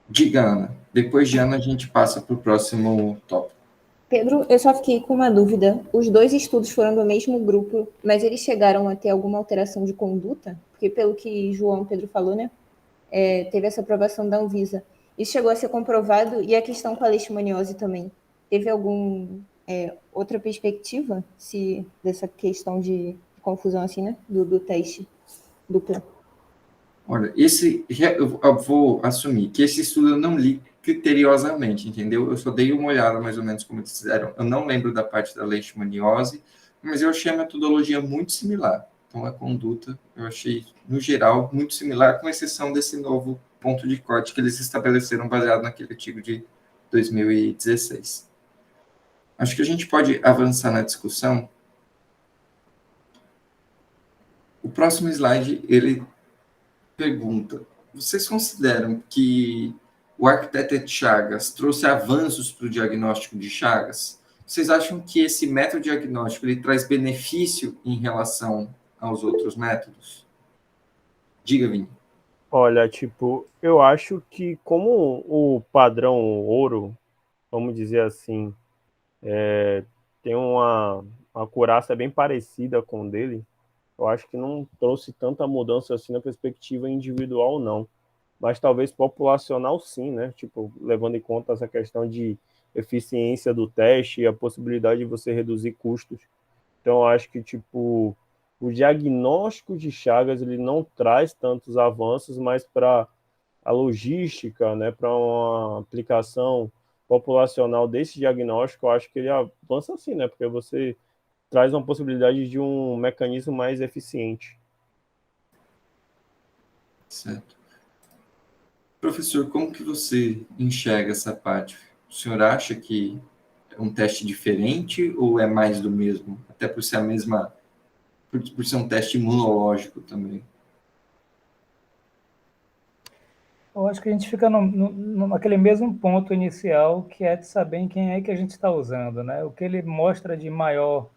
Diga, Ana. Depois de Ana, a gente passa para o próximo tópico. Pedro, eu só fiquei com uma dúvida. Os dois estudos foram do mesmo grupo, mas eles chegaram a ter alguma alteração de conduta? Porque, pelo que João Pedro falou, né, teve essa aprovação da Anvisa. Isso chegou a ser comprovado, e a questão com a leishmaniose também. Teve alguma outra perspectiva dessa questão de confusão assim, né, do teste duplo? Olha, eu vou assumir que esse estudo eu não li criteriosamente, entendeu? Eu só dei uma olhada mais ou menos como eles fizeram. Eu não lembro da parte da leishmaniose, mas eu achei a metodologia muito similar. Então, a conduta, eu achei, no geral, muito similar, com exceção desse novo ponto de corte que eles estabeleceram baseado naquele artigo de 2016. Acho que a gente pode avançar na discussão. O próximo slide, ele pergunta: vocês consideram que o arquiteto Chagas trouxe avanços para o diagnóstico de Chagas? Vocês acham que esse método diagnóstico ele traz benefício em relação aos outros métodos? Diga, Vini. Olha, eu acho que como o padrão ouro, vamos dizer assim, tem uma acurácia bem parecida com o dele, eu acho que não trouxe tanta mudança assim na perspectiva individual, não. Mas talvez populacional, sim, né? Levando em conta essa questão de eficiência do teste e a possibilidade de você reduzir custos. Então, eu acho que, o diagnóstico de Chagas, ele não traz tantos avanços, mas para a logística, né, para uma aplicação populacional desse diagnóstico, eu acho que ele avança sim, né? Porque você traz uma possibilidade de um mecanismo mais eficiente. Certo. Professor, como que você enxerga essa parte? O senhor acha que é um teste diferente ou é mais do mesmo? Até por ser por ser um teste imunológico também. Eu acho que a gente fica naquele mesmo ponto inicial, que é de saber em quem é que a gente está usando, né? O que ele mostra de maior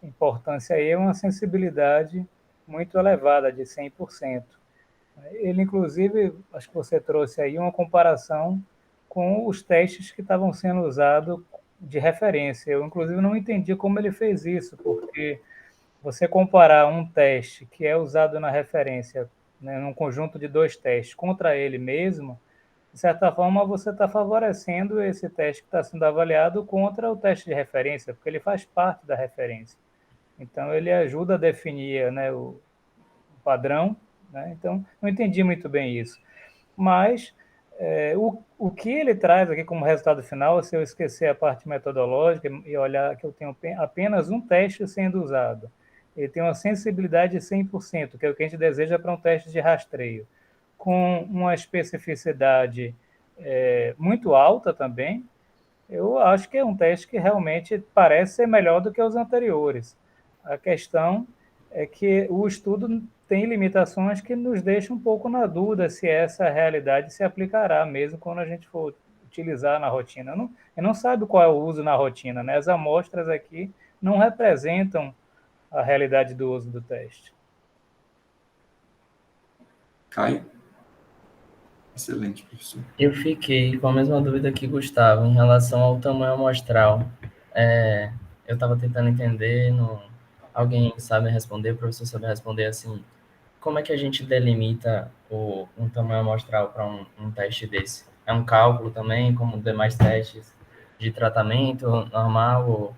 importância aí é uma sensibilidade muito elevada, de 100%. Ele, inclusive, acho que você trouxe aí uma comparação com os testes que estavam sendo usados de referência. Eu, inclusive, não entendi como ele fez isso, porque você comparar um teste que é usado na referência, né, num conjunto de dois testes, contra ele mesmo, de certa forma, você está favorecendo esse teste que está sendo avaliado contra o teste de referência, porque ele faz parte da referência. Então, ele ajuda a definir, né, o padrão, né? Então, não entendi muito bem isso. Mas o que ele traz aqui como resultado final, se eu esquecer a parte metodológica e olhar que eu tenho apenas um teste sendo usado, ele tem uma sensibilidade de 100%, que é o que a gente deseja para um teste de rastreio, com uma especificidade muito alta também. Eu acho que é um teste que realmente parece ser melhor do que os anteriores. A questão é que o estudo tem limitações que nos deixam um pouco na dúvida se essa realidade se aplicará mesmo quando a gente for utilizar na rotina. Não sabe qual é o uso na rotina, né? As amostras aqui não representam a realidade do uso do teste. Caio? Excelente, professor. Eu fiquei com a mesma dúvida que Gustavo em relação ao tamanho amostral. Eu estava tentando entender, alguém sabe responder, o professor sabe responder assim, como é que a gente delimita um tamanho amostral para um teste desse? É um cálculo também, como demais testes de tratamento normal?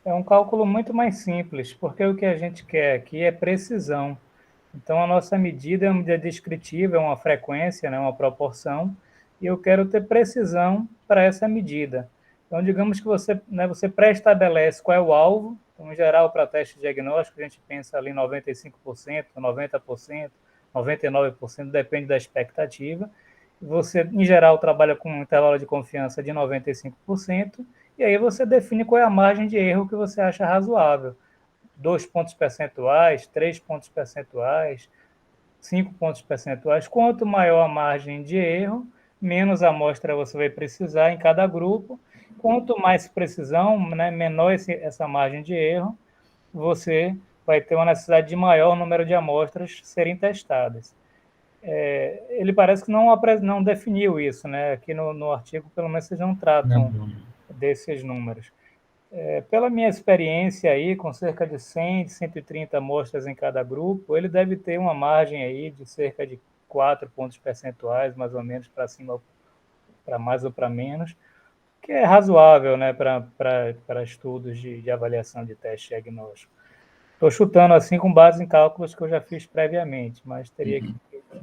É um cálculo muito mais simples, porque o que a gente quer aqui é precisão. Então, a nossa medida é uma medida descritiva, é uma frequência, né, uma proporção, e eu quero ter precisão para essa medida. Então, digamos que você pré-estabelece qual é o alvo. Então, em geral, para teste diagnóstico, a gente pensa ali em 95%, 90%, 99%, depende da expectativa. você, em geral, trabalha com um intervalo de confiança de 95%, e aí você define qual é a margem de erro que você acha razoável. 2 pontos percentuais, 3 pontos percentuais, 5 pontos percentuais. Quanto maior a margem de erro, menos amostra você vai precisar em cada grupo. Quanto mais precisão, né, menor essa margem de erro, você vai ter uma necessidade de maior número de amostras serem testadas. Ele parece que não definiu isso, né? Aqui no artigo, pelo menos, vocês não tratam desses números. Pela minha experiência aí, com cerca de 100, 130 amostras em cada grupo, ele deve ter uma margem aí de cerca de 4 pontos percentuais, mais ou menos, para cima, para mais ou para menos, que é razoável, né, para estudos de avaliação de teste diagnóstico. Estou chutando assim com base em cálculos que eu já fiz previamente, mas teria que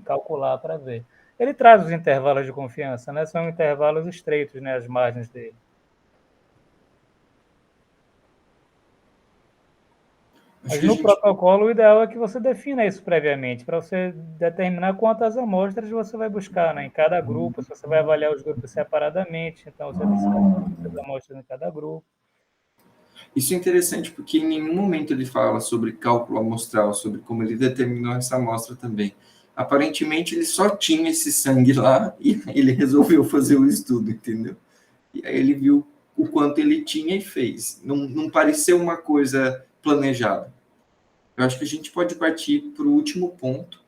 calcular para ver. Ele traz os intervalos de confiança, né? São intervalos estreitos, né, as margens dele. Mas no protocolo, o ideal é que você defina isso previamente, para você determinar quantas amostras você vai buscar, né, em cada grupo, se você vai avaliar os grupos separadamente, então você decide quantas amostras em cada grupo. Isso é interessante porque em nenhum momento ele fala sobre cálculo amostral, sobre como ele determinou essa amostra também. Aparentemente ele só tinha esse sangue lá e ele resolveu fazer o estudo, entendeu? E aí ele viu o quanto ele tinha e fez. Não pareceu uma coisa planejada. Eu acho que a gente pode partir para o último ponto,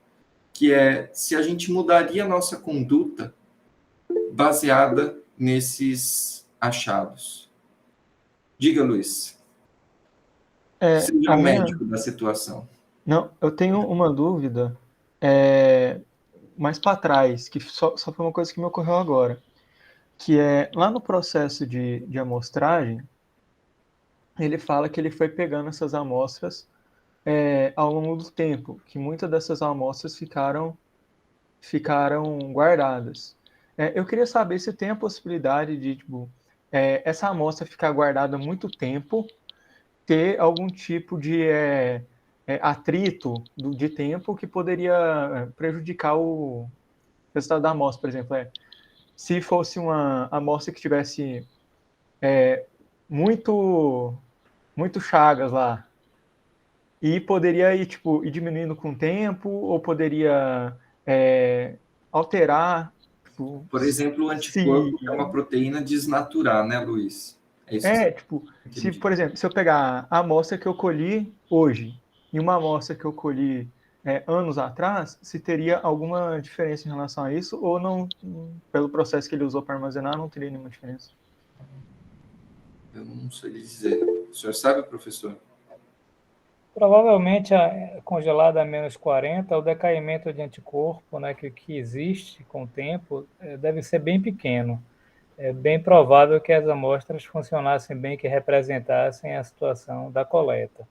que é se a gente mudaria a nossa conduta baseada nesses achados. Diga, Luiz. Seja o médico da situação. Não, eu tenho uma dúvida mais para trás, que só foi uma coisa que me ocorreu agora, que é, lá no processo de amostragem, ele fala que ele foi pegando essas amostras ao longo do tempo, que muitas dessas amostras ficaram guardadas. Eu queria saber se tem a possibilidade de, tipo, essa amostra ficar guardada muito tempo, ter algum tipo de atrito de tempo que poderia prejudicar o resultado da amostra, por exemplo. Se fosse uma amostra que tivesse muito chagas lá, e poderia ir diminuindo com o tempo, ou poderia alterar. Por exemplo, o anticorpo é uma proteína desnaturar, né, Luiz? É isso por exemplo, se eu pegar a amostra que eu colhi hoje e uma amostra que eu colhi anos atrás, se teria alguma diferença em relação a isso, ou não, pelo processo que ele usou para armazenar, não teria nenhuma diferença? Eu não sei dizer. O senhor sabe, professor? Provavelmente, congelada a menos 40, o decaimento de anticorpo, né, que existe com o tempo, deve ser bem pequeno. É bem provável que as amostras funcionassem bem, que representassem a situação da coleta.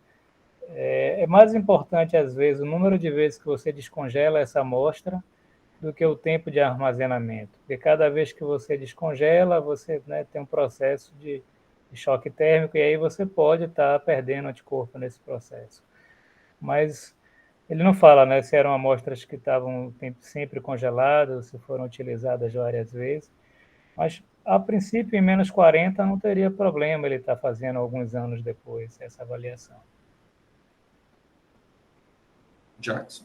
É mais importante, às vezes, o número de vezes que você descongela essa amostra do que o tempo de armazenamento. Porque cada vez que você descongela, você, né, tem um processo de choque térmico, e aí você pode estar perdendo anticorpo nesse processo. Mas ele não fala, né, se eram amostras que estavam sempre congeladas, se foram utilizadas várias vezes, mas, a princípio, em menos 40 não teria problema ele estar fazendo alguns anos depois essa avaliação. Jackson.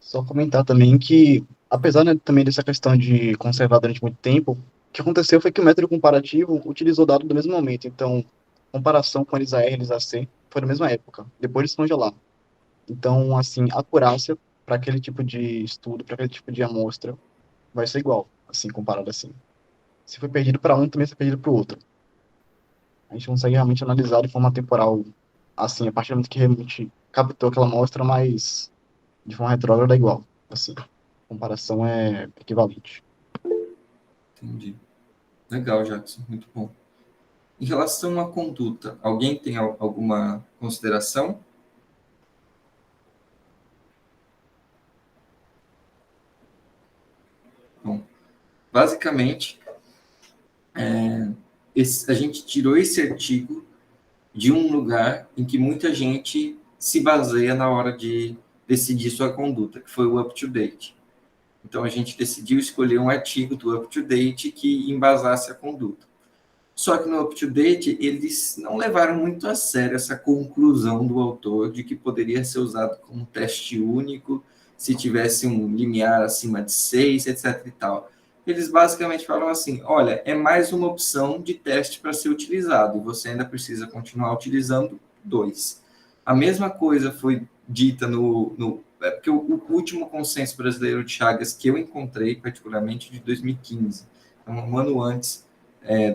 Só comentar também que, apesar, né, também dessa questão de conservar durante muito tempo, o que aconteceu foi que o método comparativo utilizou dados do mesmo momento. Então, comparação com ELISA-R e ELISA-C foi na mesma época, depois de se congelar. Então, assim, a acurácia para aquele tipo de estudo, para aquele tipo de amostra, vai ser igual, assim, comparado assim. Se foi perdido para um, também foi perdido para o outro. A gente consegue realmente analisar de forma temporal, assim, a partir do momento que realmente captou aquela amostra, mas de forma retrógrada é igual, assim. A comparação é equivalente. Entendi. Legal, Jackson, muito bom. Em relação à conduta, alguém tem alguma consideração? Bom, basicamente, a gente tirou esse artigo de um lugar em que muita gente se baseia na hora de decidir sua conduta, que foi o up-to-date. Então, a gente decidiu escolher um artigo do UpToDate que embasasse a conduta. Só que no UpToDate, eles não levaram muito a sério essa conclusão do autor de que poderia ser usado como teste único se tivesse um limiar acima de 6, etc. e tal. Eles basicamente falam assim, olha, é mais uma opção de teste para ser utilizado, e você ainda precisa continuar utilizando 2. A mesma coisa foi dita porque o último consenso brasileiro de Chagas que eu encontrei, particularmente, de 2015, então, um ano antes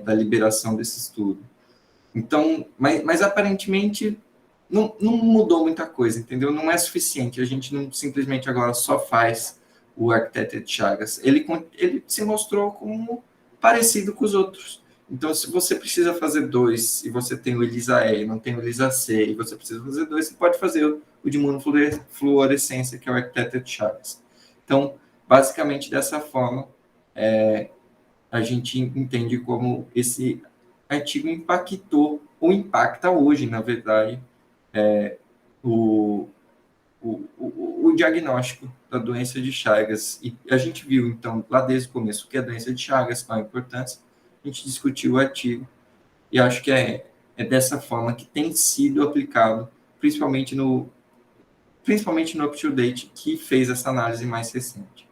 da liberação desse estudo. Então, mas aparentemente não mudou muita coisa, entendeu? Não é suficiente, a gente não simplesmente agora só faz o Architected Chagas. Ele se mostrou como parecido com os outros. Então, se você precisa fazer 2, e você tem o ELISA E, não tem o ELISA C, e você precisa fazer 2, você pode fazer o de monofluorescência, que é o Architected Chagas. Então, basicamente, dessa forma, a gente entende como esse artigo impactou, ou impacta hoje, na verdade, o diagnóstico da doença de Chagas. E a gente viu, então, lá desde o começo, o que é a doença de Chagas, qual a importância, a gente discutiu o artigo, e acho que é dessa forma que tem sido aplicado, principalmente no UpToDate, que fez essa análise mais recente.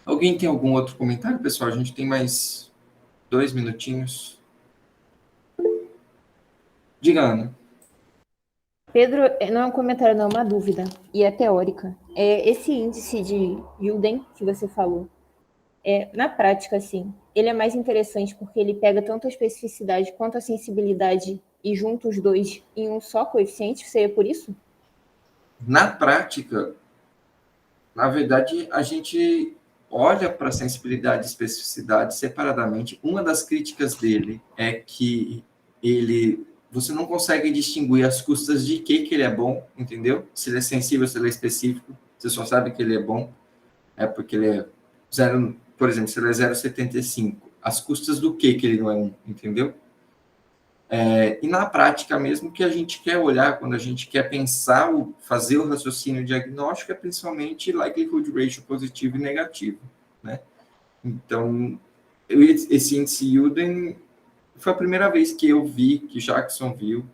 Alguém tem algum outro comentário, pessoal? A gente tem mais 2 minutinhos. Diga, Ana. Pedro, não é um comentário, não, é uma dúvida, e é teórica. Esse índice de Yuden que você falou, na prática, assim, ele é mais interessante porque ele pega tanto a especificidade quanto a sensibilidade e junta os dois em um só coeficiente? Seria por isso? Na prática, na verdade, a gente olha para a sensibilidade e especificidade separadamente. Uma das críticas dele é que você não consegue distinguir as custas de que ele é bom, entendeu? Se ele é sensível, se ele é específico, você só sabe que ele é bom, porque ele é 0, por exemplo, se ele é 0,75, as custas do que ele não é 1, entendeu? E na prática mesmo, que a gente quer olhar, quando a gente quer pensar, fazer o raciocínio diagnóstico, é principalmente likelihood ratio positivo e negativo, né? Então, esse índice Yuden foi a primeira vez que eu vi, que Jackson viu.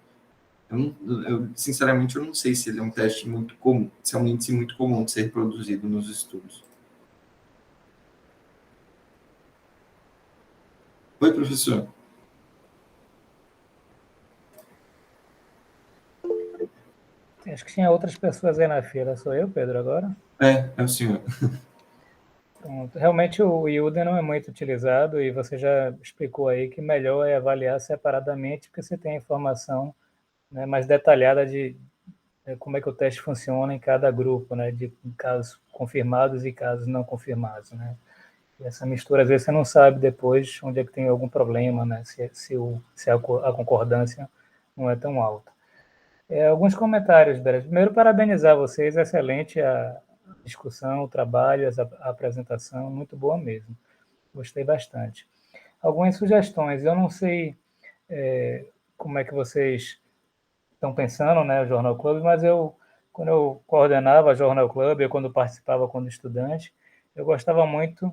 Sinceramente, eu não sei se ele é um teste muito comum, se é um índice muito comum de ser reproduzido nos estudos. Oi, professor. Acho que tinha outras pessoas aí na fila. Sou eu, Pedro, agora? É o senhor. Pronto. Realmente o Yuden não é muito utilizado e você já explicou aí que melhor é avaliar separadamente, porque você tem a informação, né, mais detalhada de como é que o teste funciona em cada grupo, né, de casos confirmados e casos não confirmados, né. E essa mistura, às vezes, você não sabe depois onde é que tem algum problema, né, se a concordância não é tão alta. Alguns comentários, Bera. Primeiro, parabenizar vocês, excelente a discussão, o trabalho, a apresentação, muito boa mesmo. Gostei bastante. Algumas sugestões, eu não sei como é que vocês estão pensando, né, o Jornal Club, mas quando eu coordenava o Jornal Club, eu quando participava quando estudante, eu gostava muito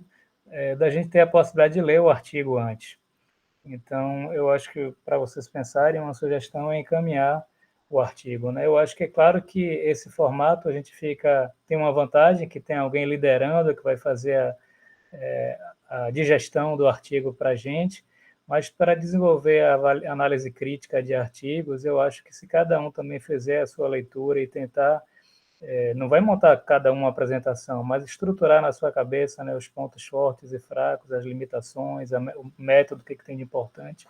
da gente ter a possibilidade de ler o artigo antes. Então, eu acho que para vocês pensarem, uma sugestão é encaminhar o artigo, né? Eu acho que é claro que esse formato a gente tem uma vantagem, que tem alguém liderando, que vai fazer a digestão do artigo para a gente, mas para desenvolver a análise crítica de artigos, eu acho que se cada um também fizer a sua leitura e tentar, não vai montar cada uma apresentação, mas estruturar na sua cabeça, né, os pontos fortes e fracos, as limitações, o método, o que tem de importante.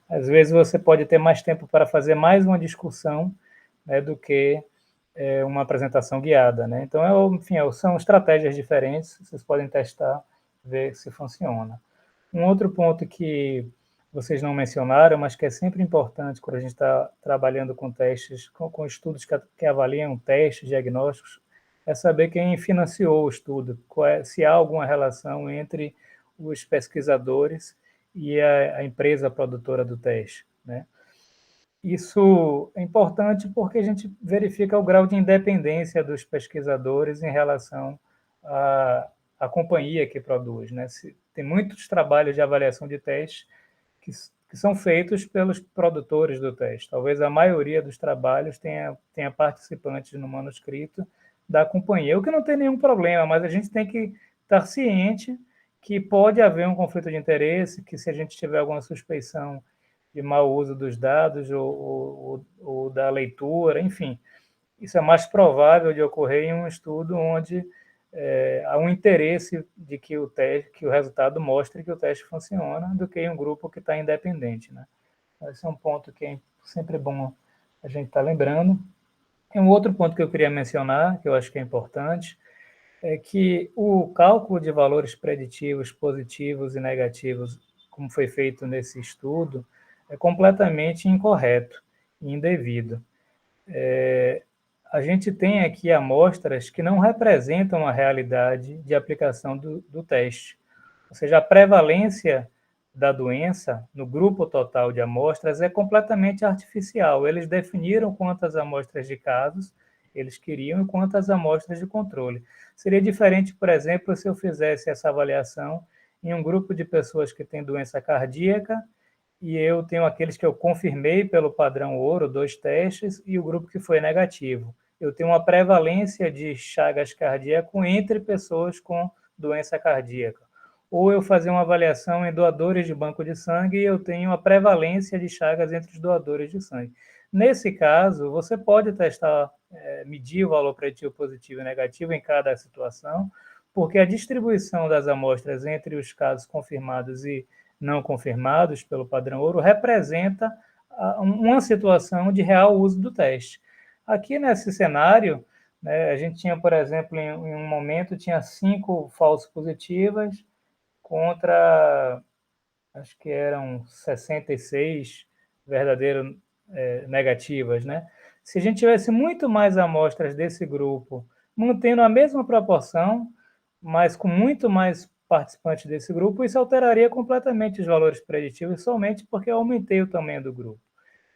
Às vezes você pode ter mais tempo para fazer mais uma discussão, né, do que uma apresentação guiada, né? Então, enfim, são estratégias diferentes, vocês podem testar, ver se funciona. Um outro ponto que vocês não mencionaram, mas que é sempre importante quando a gente está trabalhando com testes, com estudos que avaliam testes diagnósticos, é saber quem financiou o estudo, se há alguma relação entre os pesquisadores e a empresa produtora do teste, né? Isso é importante porque a gente verifica o grau de independência dos pesquisadores em relação a companhia que produz, né? Tem muitos trabalhos de avaliação de teste que são feitos pelos produtores do teste. Talvez a maioria dos trabalhos tenha participantes no manuscrito da companhia, o que não tem nenhum problema, mas a gente tem que estar ciente que pode haver um conflito de interesse, que se a gente tiver alguma suspeição de mau uso dos dados ou da leitura, enfim, isso é mais provável de ocorrer em um estudo onde há um interesse de que o resultado mostre que o teste funciona, do que em um grupo que está independente, né? Esse é um ponto que é sempre bom a gente estar lembrando. E um outro ponto que eu queria mencionar, que eu acho que é importante, é que o cálculo de valores preditivos positivos e negativos, como foi feito nesse estudo, é completamente incorreto e indevido. A gente tem aqui amostras que não representam a realidade de aplicação do teste. Ou seja, a prevalência da doença no grupo total de amostras é completamente artificial. Eles definiram quantas amostras de casos eles queriam e quantas amostras de controle. Seria diferente, por exemplo, se eu fizesse essa avaliação em um grupo de pessoas que têm doença cardíaca e eu tenho aqueles que eu confirmei pelo padrão ouro, 2 testes, e o grupo que foi negativo. Eu tenho uma prevalência de chagas cardíacas entre pessoas com doença cardíaca. Ou eu fazer uma avaliação em doadores de banco de sangue e eu tenho a prevalência de chagas entre os doadores de sangue. Nesse caso, você pode testar, medir o valor preditivo positivo e negativo em cada situação, porque a distribuição das amostras entre os casos confirmados e não confirmados pelo padrão ouro representa uma situação de real uso do teste. Aqui nesse cenário, né, a gente tinha, por exemplo, em um momento, tinha 5 falsos positivas contra, acho que eram 66 verdadeiras negativas, né? Se a gente tivesse muito mais amostras desse grupo, mantendo a mesma proporção, mas com muito mais participantes desse grupo, isso alteraria completamente os valores preditivos somente porque eu aumentei o tamanho do grupo.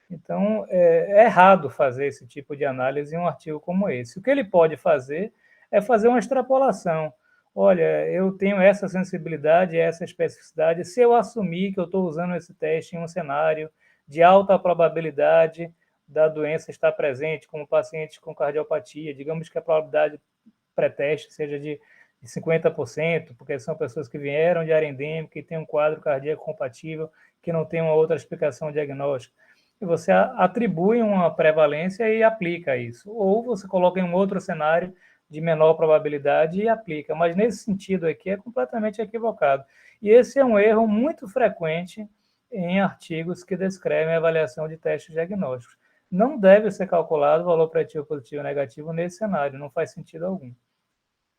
Então, é errado fazer esse tipo de análise em um artigo como esse. O que ele pode fazer é fazer uma extrapolação. Olha, eu tenho essa sensibilidade, essa especificidade, se eu assumir que eu estou usando esse teste em um cenário de alta probabilidade da doença estar presente, como pacientes com cardiopatia, digamos que a probabilidade pré-teste seja de 50%, porque são pessoas que vieram de área endêmica e têm um quadro cardíaco compatível, que não tem uma outra explicação diagnóstica. E você atribui uma prevalência e aplica isso. Ou você coloca em um outro cenário de menor probabilidade e aplica. Mas nesse sentido aqui é completamente equivocado. E esse é um erro muito frequente em artigos que descrevem a avaliação de testes diagnósticos. Não deve ser calculado o valor preditivo positivo ou negativo nesse cenário, não faz sentido algum.